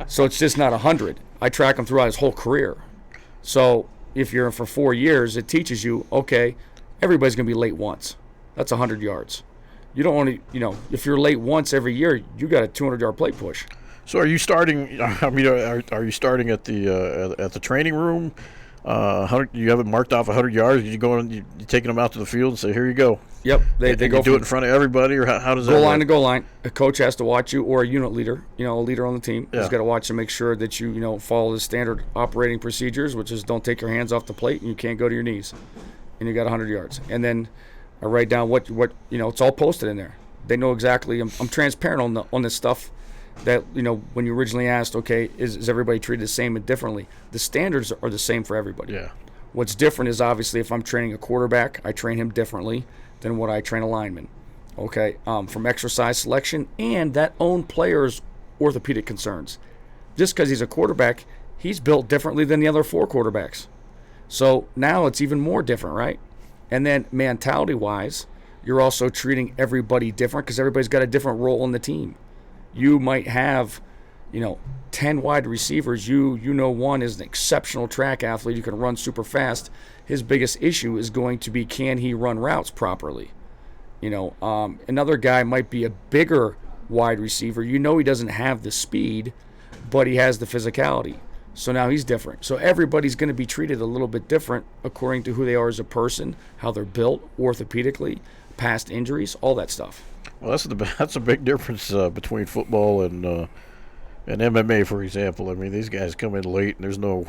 So it's just not 100. I track him throughout his whole career. So if you're in for 4 years, it teaches you, everybody's going to be late once. That's 100 yards. You don't want to, if you're late once every year, you got a 200-yard plate push. So are you starting? I mean, are you starting at the training room? You have it marked off 100 yards. You go and you taking them out to the field and say, "Here you go." Yep, they go do it in front of everybody, or how does that goal line work? to goal line? A coach has to watch you, or a unit leader, a leader on the team, has got to watch and make sure that you follow the standard operating procedures, which is don't take your hands off the plate and you can't go to your knees, and you got 100 yards. And then I write down what it's all posted in there. They know exactly. I'm transparent on this stuff. That when you originally asked, is everybody treated the same and differently? The standards are the same for everybody. Yeah. What's different is obviously if I'm training a quarterback, I train him differently than what I train a lineman. From exercise selection and that own player's orthopedic concerns. Just because he's a quarterback, he's built differently than the other 4 quarterbacks. So now it's even more different, right? And then mentality-wise, you're also treating everybody different because everybody's got a different role in the team. You might have, 10 wide receivers. One is an exceptional track athlete who can run super fast. His biggest issue is going to be, can he run routes properly? Another guy might be a bigger wide receiver. He doesn't have the speed, but he has the physicality. So now he's different. So everybody's going to be treated a little bit different according to who they are as a person, how they're built orthopedically, past injuries, all that stuff. Well, that's a big difference between football and And MMA, for example, I mean, these guys come in late, and there's no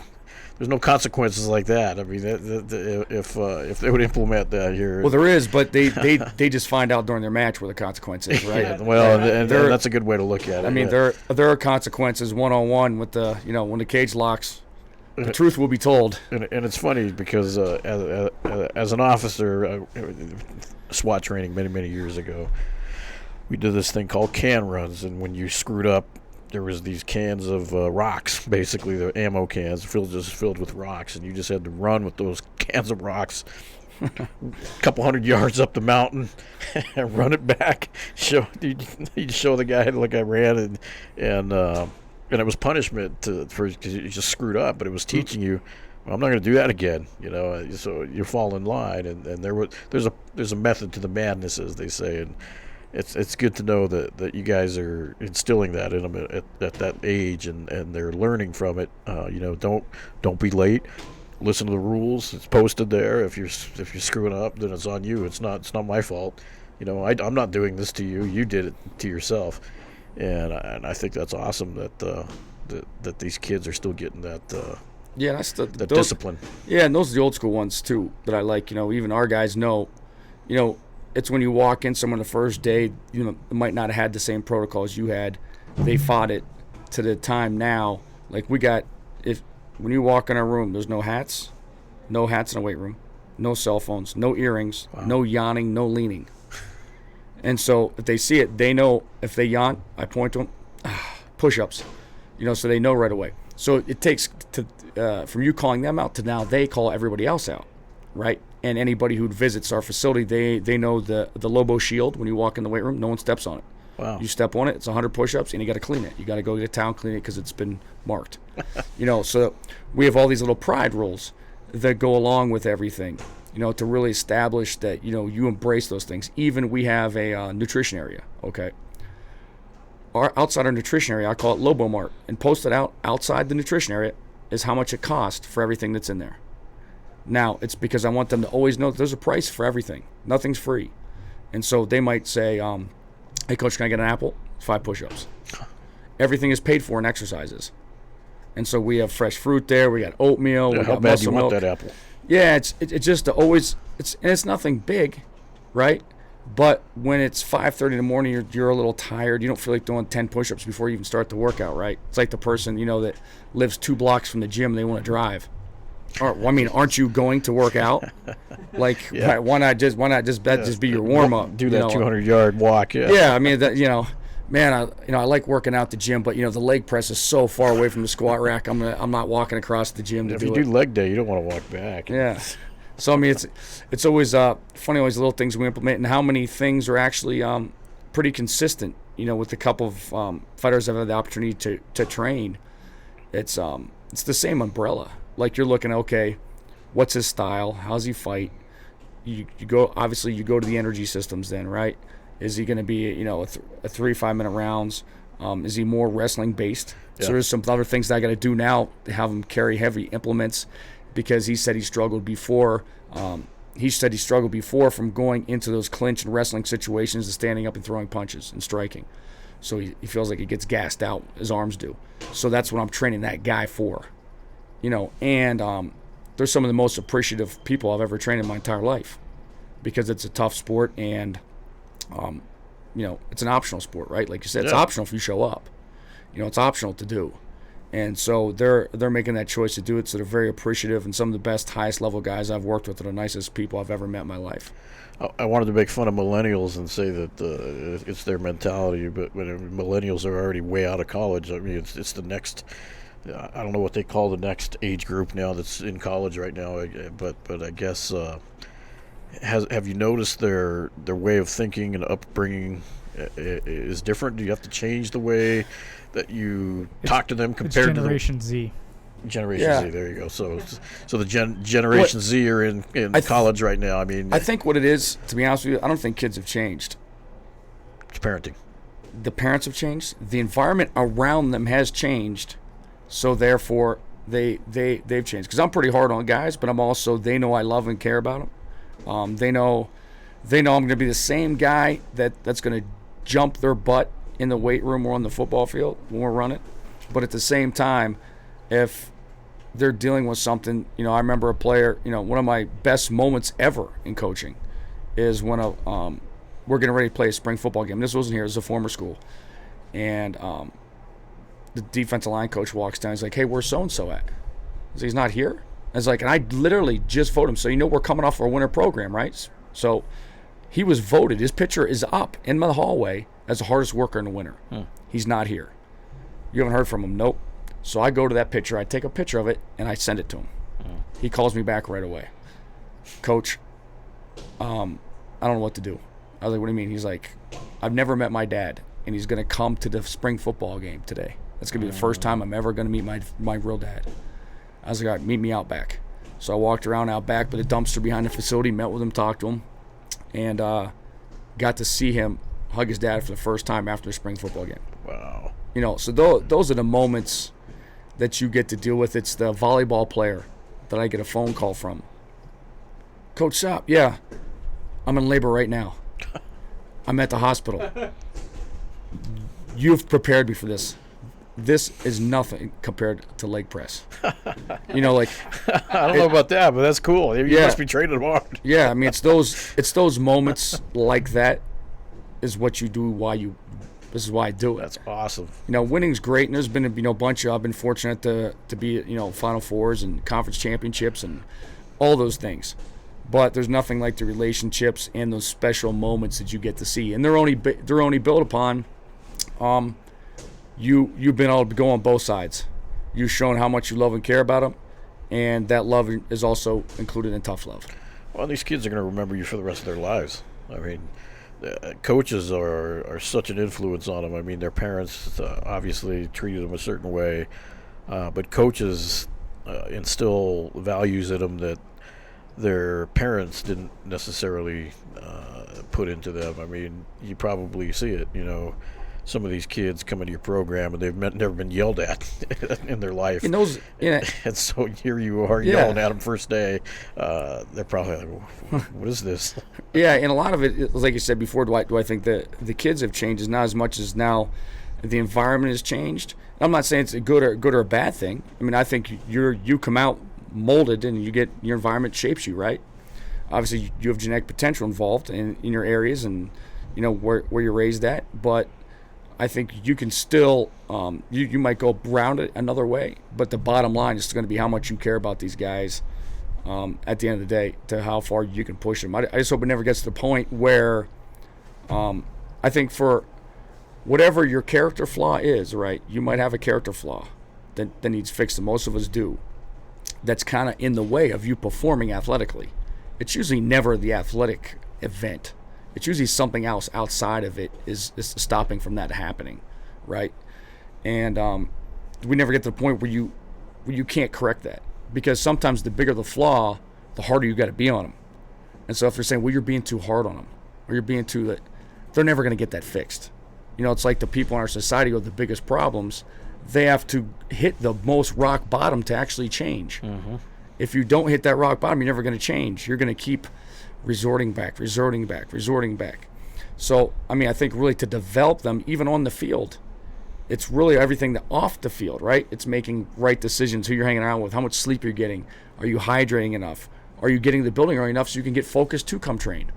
consequences like that. I mean, if they would implement that here, Well, there is, but they just find out during their match where the consequence is, right? yeah, well, and that's a good way to look at it. I mean, yeah. there are consequences one-on-one with the, when the cage locks, the truth will be told. And it's funny because as an officer, SWAT training many years ago, we did this thing called can runs, and when you screwed up, there was these cans of rocks, basically the ammo cans filled with rocks, and you just had to run with those cans of rocks a couple 100 yards up the mountain and run it back. You'd show the guy, look, I ran, and it was punishment for because you just screwed up, but it was teaching you, well, I'm not going to do that again, so you fall in line, and there's a method to the madness, as they say, and it's good to know that you guys are instilling that in them at that age, and they're learning from it. Don't be late. Listen to the rules. It's posted there. If you're screwing up, then it's on you. It's not my fault. I'm not doing this to you. You did it to yourself, and I think that's awesome that these kids are still getting that. Yeah, that's those, discipline. Yeah, and those are the old school ones too that I like. Even our guys know. It's when you walk in somewhere the first day, might not have had the same protocols you had. They fought it to the time now. Like when you walk in our room, there's no hats in the weight room, no cell phones, no earrings, no yawning, no leaning. And so if they see it, they know if they yawn, I point to them, push-ups, so they know right away. So it takes from you calling them out to now they call everybody else out, right? And anybody who visits our facility, they know the Lobo Shield. When you walk in the weight room, no one steps on it. Wow. You step on it, it's 100 push-ups, and you got to clean it. You got to go get a towel and clean it because it's been marked. So we have all these little pride rules that go along with everything, to really establish that, you embrace those things. Even we have a nutrition area, okay? Outside our nutrition area, I call it Lobo Mart, and posted out outside the nutrition area is how much it costs for everything that's in there. Now, it's because I want them to always know that there's a price for everything. Nothing's free. And so they might say, hey, Coach, can I get an apple? 5 push-ups. Everything is paid for in exercises. And so we have fresh fruit there. We got oatmeal. We how got bad muscle do you want milk. that apple? Yeah, it's just always – it's nothing big, right? But when it's 5:30 in the morning, you're a little tired. You don't feel like doing 10 push-ups before you even start the workout, right? It's like the person, that lives 2 blocks from the gym and they want to drive. Aren't you going to work out? Like, yeah. why not just be your warm up? Do that 200-yard walk. Yeah. Yeah, I mean that. Man, I like working out the gym, but the leg press is so far away from the squat rack. I'm not walking across the gym to do it. If you do leg day, you don't want to walk back. Yeah. So I mean, it's always funny, always the little things we implement, and how many things are actually pretty consistent. With a couple of fighters I've had the opportunity to train. It's the same umbrella. Like you're looking, okay, what's his style? How's he fight? You go to the energy systems then, right? Is he going to be, a 3-5 minute rounds? Is he more wrestling based? Yeah. So there's some other things that I got to do now to have him carry heavy implements, because he said he struggled before. From going into those clinch and wrestling situations to standing up and throwing punches and striking. So he feels like he gets gassed out, his arms do. So that's what I'm training that guy for. And they're some of the most appreciative people I've ever trained in my entire life, because it's a tough sport, and it's an optional sport, right? Like you said, it's optional if you show up. It's optional to do. And so they're making that choice to do it, so they're very appreciative, and some of the best, highest level guys I've worked with are the nicest people I've ever met in my life. I wanted to make fun of millennials and say that it's their mentality, but when millennials are already way out of college, I mean, it's the next – I don't know what they call the next age group now that's in college right now, but I guess have you noticed their way of thinking and upbringing is different? Do you have to change the way that you talk to them compared to Generation Z? Generation Z, there you go. So the Generation Z are in college right now. I mean, I think what it is, to be honest with you, I don't think kids have changed. It's parenting. The parents have changed. The environment around them has changed. So therefore, they've changed. Because I'm pretty hard on guys, but I'm also, they know I love and care about them. They know I'm going to be the same guy that's going to jump their butt in the weight room or on the football field when we're running. But at the same time, if they're dealing with something, I remember a player, one of my best moments ever in coaching is when we're getting ready to play a spring football game. This wasn't here, it was a former school. And the defensive line coach walks down. He's like, "Hey, where's so-and-so at?" He's not here. I was like, and I literally just voted him. So we're coming off our winter program, right? So he was voted. His picture is up in the hallway as the hardest worker in the winter. He's not here. You haven't heard from him? Nope. So I go to that picture. I take a picture of it, and I send it to him. He calls me back right away. "Coach, I don't know what to do." I was like, "What do you mean?" He's like, "I've never met my dad, and he's going to come to the spring football game today. That's going to be the first time I'm ever going to meet my real dad." I was like, "All right, meet me out back." So I walked around out back by the dumpster behind the facility, met with him, talked to him, and got to see him hug his dad for the first time after the spring football game. Wow. So those are the moments that you get to deal with. It's the volleyball player that I get a phone call from. "Coach Sop, yeah, I'm in labor right now. I'm at the hospital. You've prepared me for this. This is nothing compared to leg press." I don't know about that, but that's cool. You must be training hard. Yeah, I mean, it's those moments like that is what you do. This is why I do it. That's awesome. Winning's great, and there's been a bunch of. I've been fortunate to be Final Fours and conference championships and all those things. But there's nothing like the relationships and those special moments that you get to see, and they're only built upon. You've been able to go on both sides. You've shown how much you love and care about them, and that love is also included in tough love. Well, these kids are going to remember you for the rest of their lives. I mean, coaches are such an influence on them. I mean, their parents obviously treated them a certain way, but coaches instill values in them that their parents didn't necessarily put into them. I mean, you probably see it, some of these kids come into your program and they've never been yelled at in their life. And and so here you are yelling at them first day. They're probably like, "What is this?" Yeah, and a lot of it, like you said before, do I think that the kids have changed is not as much as now the environment has changed. I'm not saying it's a good or a bad thing. I mean, I think you come out molded and your environment shapes you, right? Obviously, you have genetic potential involved in your areas and where you're raised at, but I think you can still you might go around it another way, but the bottom line is going to be how much you care about these guys at the end of the day, to how far you can push them. I just hope it never gets to the point where I think for whatever your character flaw is, right, you might have a character flaw that needs fixed, and most of us do. That's kind of in the way of you performing athletically. It's usually never the athletic event. It's usually something else outside of it is stopping from that happening, right? And we never get to the point where you can't correct that, because sometimes the bigger the flaw, the harder you got to be on them. And so if they're saying, "Well, you're being too hard on them," or "You're being too," they're never going to get that fixed. It's like the people in our society who have the biggest problems. They have to hit the most rock bottom to actually change. Mm-hmm. If you don't hit that rock bottom, you're never going to change. You're going to keep resorting back. So, I mean, I think really to develop them, even on the field, it's really everything off the field, right? It's making right decisions, who you're hanging around with, how much sleep you're getting, are you hydrating enough, are you getting to the building early enough so you can get focused to come train.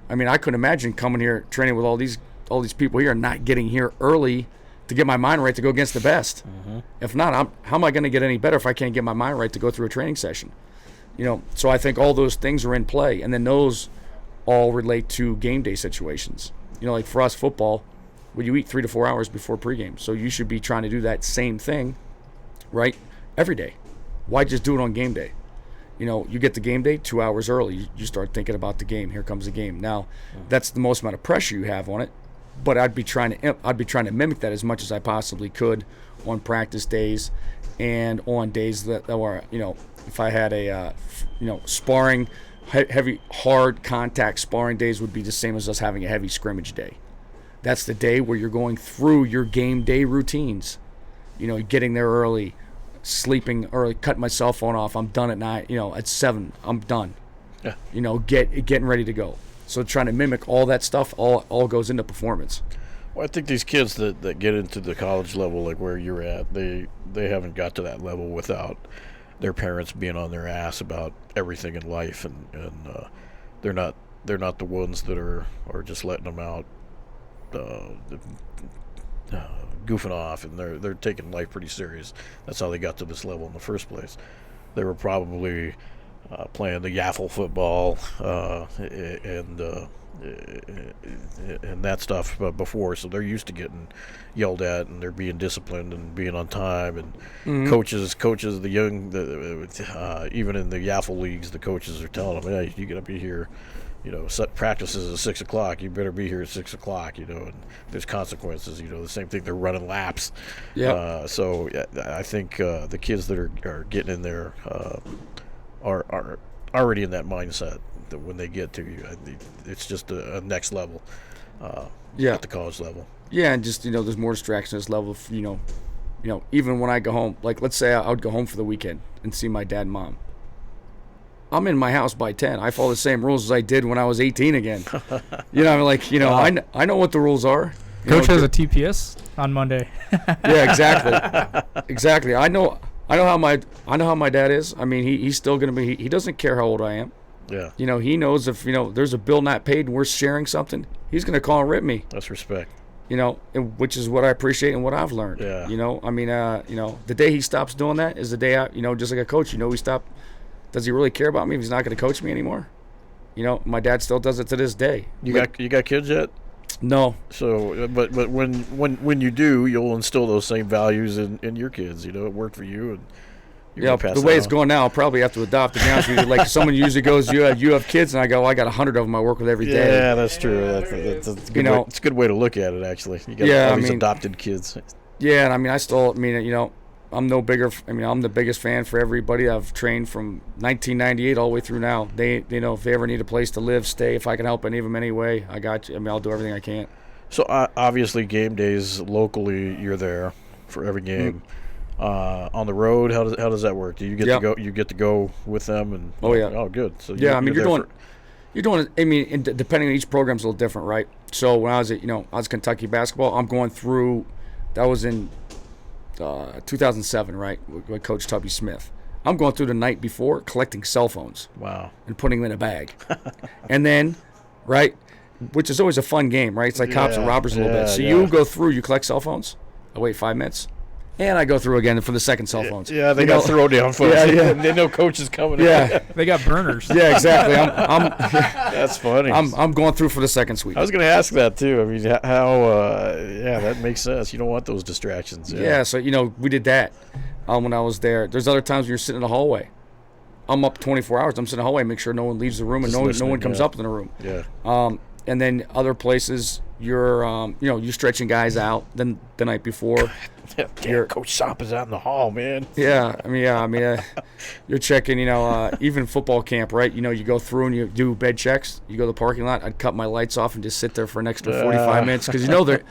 I mean, I couldn't imagine coming here training with all these people here and not getting here early to get my mind right to go against the best. Mm-hmm. If not, how am I going to get any better if I can't get my mind right to go through a training session? So I think all those things are in play, and then those all relate to game day situations. Like for us, football, you eat 3 to 4 hours before pregame, so you should be trying to do that same thing, right, every day. Why just do it on game day? You get the game day 2 hours early. You start thinking about the game. Here comes the game. Now, that's the most amount of pressure you have on it, but I'd be trying to mimic that as much as I possibly could on practice days and on days that were, if I had a, sparring, heavy, hard contact sparring days would be the same as us having a heavy scrimmage day. That's the day where you're going through your game day routines. Getting there early, sleeping early, cutting my cell phone off. I'm done at 9. At 7, I'm done. Yeah. Getting ready to go. So trying to mimic all that stuff all goes into performance. Well, I think these kids that get into the college level, like where you're at, they haven't got to that level without their parents being on their ass about everything in life, and they're not the ones that are just letting them out, goofing off, and they're taking life pretty serious. That's how they got to this level in the first place. They were probably playing the yaffle football and that stuff before, so they're used to getting yelled at, and they're being disciplined and being on time, and coaches the young even in the yaffle leagues, the coaches are telling them, hey, you gotta be here, set practices at 6 o'clock, you better be here at 6 o'clock, and there's consequences, the same thing, they're running laps. So I think the kids that are getting in there are already in that mindset that when they get to you, it's just a next level at the college level. Yeah, and just, there's more distraction at this level. Even when I go home, like let's say I would go home for the weekend and see my dad and mom. I'm in my house by 10. I follow the same rules as I did when I was 18 again. I know what the rules are. Coach has a TPS on Monday. Yeah, exactly. I know how my dad is. I mean, he's still gonna be. He doesn't care how old I am. Yeah. He knows if there's a bill not paid and we're sharing something, he's gonna call and rip me. That's respect. Which is what I appreciate and what I've learned. Yeah. The day he stops doing that is the day just like a coach. He stopped. Does he really care about me if he's not going to coach me anymore? My dad still does it to this day. You got kids yet? No. So, but when you do, you'll instill those same values in your kids. It worked for you, and you're the way it's going now, I'll probably have to adopt. To be honest with you, like someone usually goes, "You have kids," and I go, "I got 100 of them I work with every day." Yeah, that's true. That's a good way, it's a good way to look at it. Actually, you got all these adopted kids. Yeah, and I'm no bigger. I'm the biggest fan for everybody. I've trained from 1998 all the way through now. They, if they ever need a place to live, stay. If I can help any of them any way, I got you. I'll do everything I can. So obviously, game days locally, you're there for every game. On the road, how does that work? Do you get to go? You get to go with them, and oh, good. So you're doing it. And depending on each program's a little different, right? So when I was at Kentucky basketball, I'm going through. That was in 2007, right, with Coach Tubby Smith. I'm going through the night before collecting cell phones. Wow. And putting them in a bag. And then, right, which is always a fun game, right? It's like cops and robbers a little bit. So you go through, you collect cell phones. I wait 5 minutes. And I go through again for the second cell phones. Yeah, they got throwdown phones. Yeah. They know coach is coming. Yeah. They got burners. Yeah, exactly. That's funny. I'm going through for the second sweep. I was going to ask that too. I mean, that makes sense. You don't want those distractions. Yeah, so, we did that when I was there. There's other times when you're sitting in the hallway. I'm up 24 hours. I'm sitting in the hallway, make sure no one leaves the room and no one comes up in the room. Yeah. And then other places, you're stretching guys out the night before. Coach Sop is out in the hall, man. You're checking, even football camp, right? You go through and you do bed checks. You go to the parking lot. I'd cut my lights off and just sit there for an extra 45 minutes because here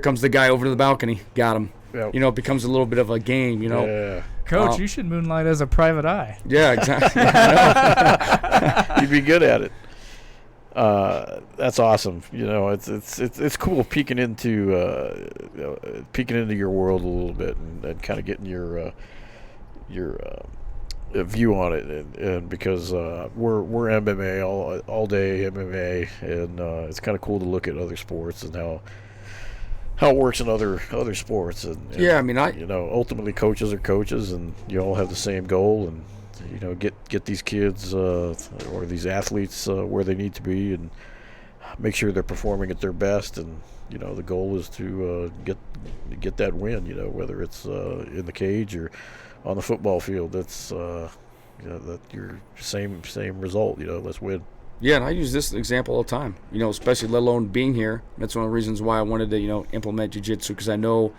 comes the guy over to the balcony. Got him. Yep. It becomes a little bit of a game. Yeah. Coach, you should moonlight as a private eye. Yeah, exactly. You'd be good at it. That's awesome. It's cool peeking into your world a little bit and kind of getting your view on it, and because we're MMA all day MMA, and it's kind of cool to look at other sports and how it works in other sports, and ultimately coaches are coaches, and you all have the same goal, and get these kids or these athletes where they need to be, and make sure they're performing at their best. And the goal is to get that win. Whether it's in the cage or on the football field, that's that your same result. Let's win. Yeah, and I use this example all the time. Especially let alone being here. That's one of the reasons why I wanted to implement jiu-jitsu, because I know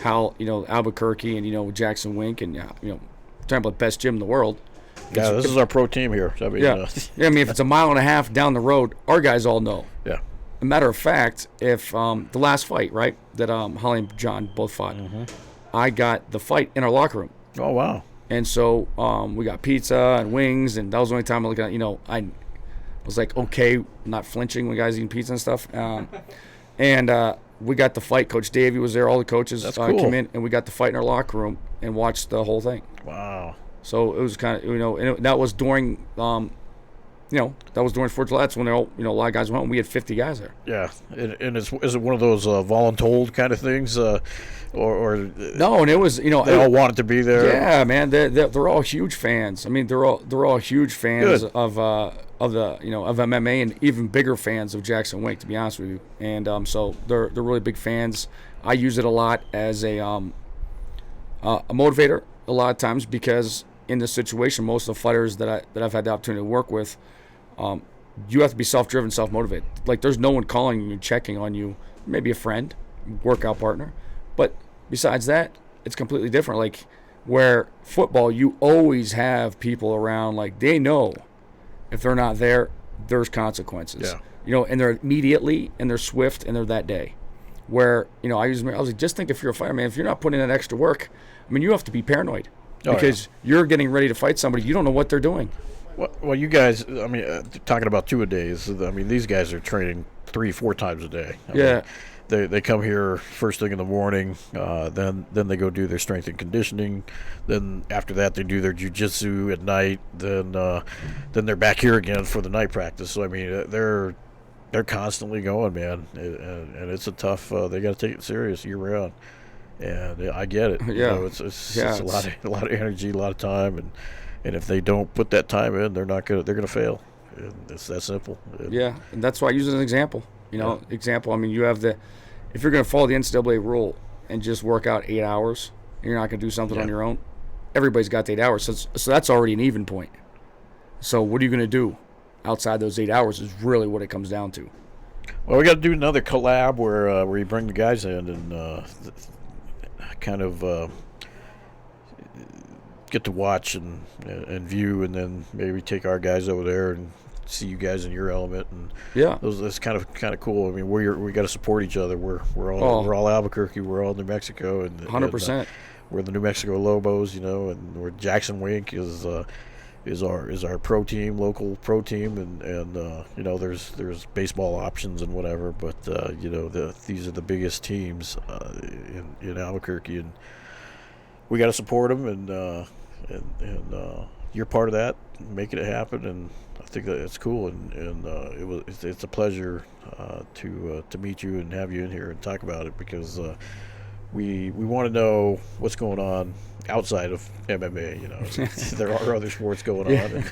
how Albuquerque and Jackson Wink and talking about the best gym in the world. Yeah, this is our pro team here. I mean, if it's a mile and a half down the road, our guys all know. Yeah. A matter of fact, if the last fight, right, that Holly and John both fought, I got the fight in our locker room. Oh, wow. And so we got pizza and wings, and that was the only time I looked at, I was like, okay, not flinching when guys eating pizza and stuff. And we got to fight. Coach Davey was there. All the coaches That's cool. came in, and we got to fight in our locker room and watch the whole thing. Wow. So it was kind of, and that was during, that was during 4th of July. That's when a lot of guys went home. We had 50 guys there. Yeah, and is it one of those voluntold kind of things, or No, and it was, they all wanted to be there? Yeah, man, they're all huge fans. I mean, they're all huge fans Good. of MMA, and even bigger fans of Jackson Wink, to be honest with you. And so they're really big fans. I use it a lot as a motivator a lot of times, because in this situation, most of the fighters that I've had the opportunity to work with, you have to be self-driven, self-motivated. Like, there's no one calling you, checking on you. Maybe a friend, workout partner, but besides that, it's completely different. Like, where football, you always have people around. Like, they know if they're not there, there's consequences. Yeah. And they're immediately, and they're swift, and they're that day. Where, I was like, just think, if you're a fighter, man, if you're not putting in that extra work, I mean, you have to be paranoid, because you're getting ready to fight somebody. You don't know what they're doing. Well, you guys, I mean, talking about 2-a-days, I mean, these guys are training 3-4 times a day. I mean, they come here first thing in the morning, then they go do their strength and conditioning, then after that they do their jiu-jitsu at night, then they're back here again for the night practice. So I mean, they're constantly going, man, and it's a tough. They got to take it serious year round, and I get it. It's a lot of energy, a lot of time, and if they don't put that time in, they're gonna fail. And it's that simple. And that's why I use it as an example. Example. I mean, if you're going to follow the NCAA rule and just work out 8 hours, and you're not going to do something on your own, everybody's got the 8 hours. So that's already an even point. So what are you going to do outside those 8 hours is really what it comes down to. Well, we got to do another collab where you bring the guys in and kind of get to watch and view, and then maybe take our guys over there and see you guys in your element, and that's kind of cool. I mean, we got to support each other. We're all Albuquerque, we're all New Mexico, and 100%. We're the New Mexico Lobos, and we're Jackson Wink is our pro team, local pro team, and there's baseball options and whatever, but these are the biggest teams in Albuquerque, and we got to support them, and you're part of that, making it happen, and I think that it's cool, and it's a pleasure to meet you and have you in here and talk about it, because we want to know what's going on outside of MMA. There are other sports going on.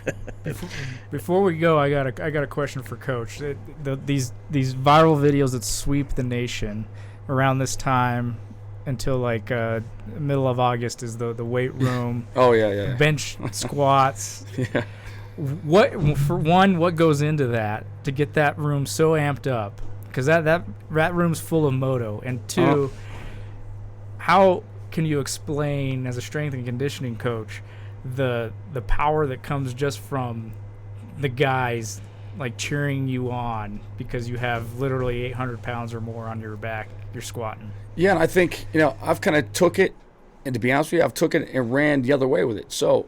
Before we go, I got a question for Coach. These viral videos that sweep the nation around this time until like middle of August is the weight room. Bench squats. What goes into that to get that room so amped up? Because that room's full of moto. And two, how can you explain, as a strength and conditioning coach, the power that comes just from the guys like cheering you on because you have literally 800 pounds or more on your back, you're squatting? Yeah, and I think, I've kind of took it, and to be honest with you, I've took it and ran the other way with it. So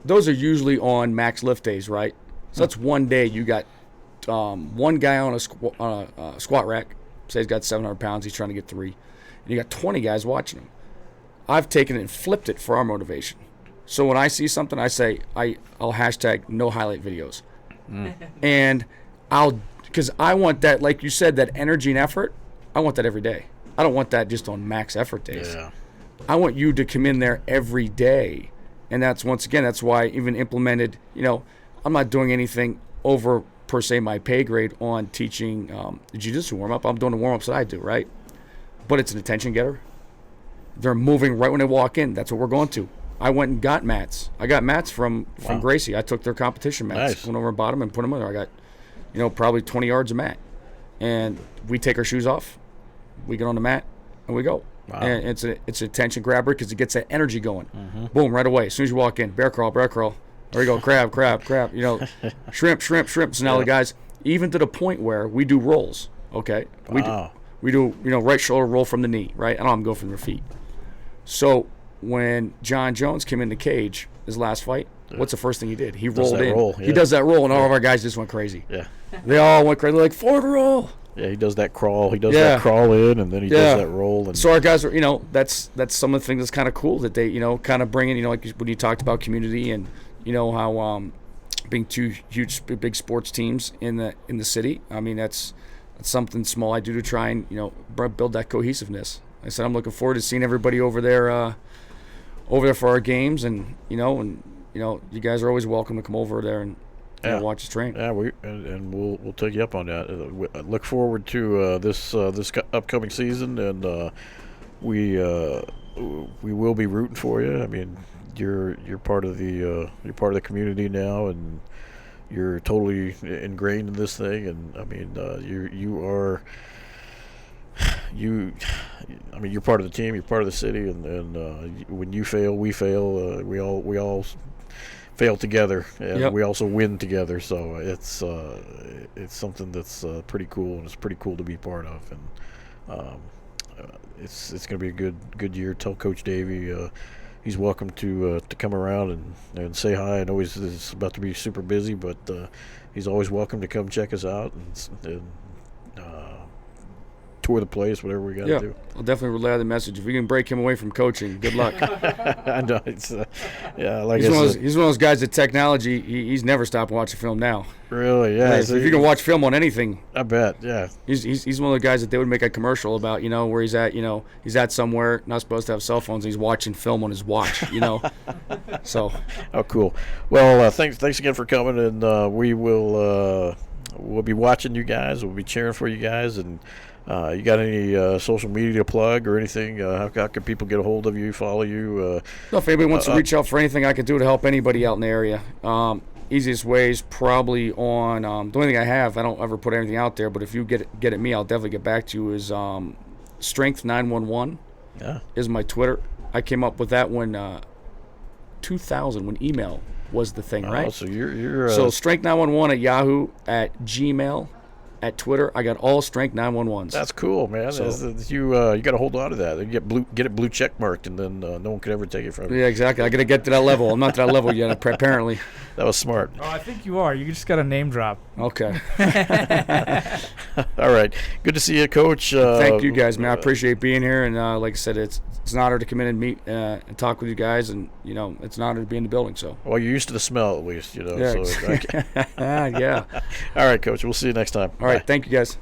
those are usually on max lift days, right? So that's one day you got one guy on a squat rack, say he's got 700 pounds, he's trying to get 3. And you got 20 guys watching him. I've taken it and flipped it for our motivation. So when I see something, I say, I'll hashtag no highlight videos. And because I want that, like you said, that energy and effort, I want that every day. I don't want that just on max effort days. Yeah. I want you to come in there every day. And that's why I even implemented, I'm not doing anything over, per se, my pay grade on teaching the jiu-jitsu warm-up. I'm doing the warm-ups that I do, right? But it's an attention getter. They're moving right when they walk in. That's what we're going to. I went and got mats. I got mats from Gracie. I took their competition mats. Nice. Went over and bought them and put them in there. I got, probably 20 yards of mat. And we take our shoes off. We get on the mat, and we go. Wow. And it's an attention grabber because it gets that energy going. Boom, right away. As soon as you walk in, bear crawl. There you go, crab. Shrimp. So now the guys, even to the point where we do rolls, okay? Wow. We do right shoulder roll from the knee, right? I don't even go from their feet. So when John Jones came in the cage, his last fight, what's the first thing he did? He rolled in. Roll, He does that roll, and all of our guys just went crazy. Yeah. They all went crazy. They're like, forward roll. Yeah, he does that crawl. He does Yeah. that crawl in, and then he Yeah. does that roll. And So our guys are, that's some of the things that's kind of cool that they, kind of bring in, like when you talked about community and, how being two huge, big sports teams in the city. I mean, that's something small I do to try and, build that cohesiveness. I said I'm looking forward to seeing everybody over there for our games, and you guys are always welcome to come over there and watch us train. Yeah, we'll take you up on that. I look forward to this upcoming season, and we will be rooting for you. I mean, you're part of the community now, and you're totally ingrained in this thing. And I mean, you're part of the team. You're part of the city, and when you fail, we fail. We all fail together, and Yep. we also win together. So it's something that's pretty cool, and it's pretty cool to be part of. And it's going to be a good year. Tell Coach Davey he's welcome to come around and say hi. I know he's about to be super busy, but he's always welcome to come check us out and tour the place, whatever we got to do. I'll definitely relay the message. If we can break him away from coaching, good luck. I know it's like He's I one, of said, those, he's one of those guys that technology, he's never stopped watching film now. really, yeah. If you can watch film on anything, I bet, yeah. he's one of the guys that they would make a commercial about, where he's at, he's at somewhere, not supposed to have cell phones, and he's watching film on his watch, So, Oh, cool. Well, thanks again for coming, and we'll be watching you guys. We'll be cheering for you guys, and you got any social media plug or anything? How can people get a hold of you, follow you? if anybody wants to reach out for anything I can do to help anybody out in the area, easiest way is probably on, the only thing I don't ever put anything out there, but if you get at me, I'll definitely get back to you, is Strength 911 is my Twitter. I came up with that when 2000, when email was the thing, right? So you're So Strength 911 at Yahoo, at Gmail, at Twitter. I got all Strength 911s. that's cool, man. So- You got to hold on to that. You get it blue check marked, and then no one could ever take it from you. Yeah, exactly. I got to get to that level. I'm not to that level yet, apparently. That was smart. Oh, I think you are. You just got a name drop. Okay. All right, good to see you, Coach. Thank you guys, man. I appreciate being here, and like I said, it's an honor to come in and meet and talk with you guys, and it's an honor to be in the building. So. Well, you're used to the smell, at least, Yeah. So, Yeah. all right, Coach. We'll see you next time. All right. Thank you, guys.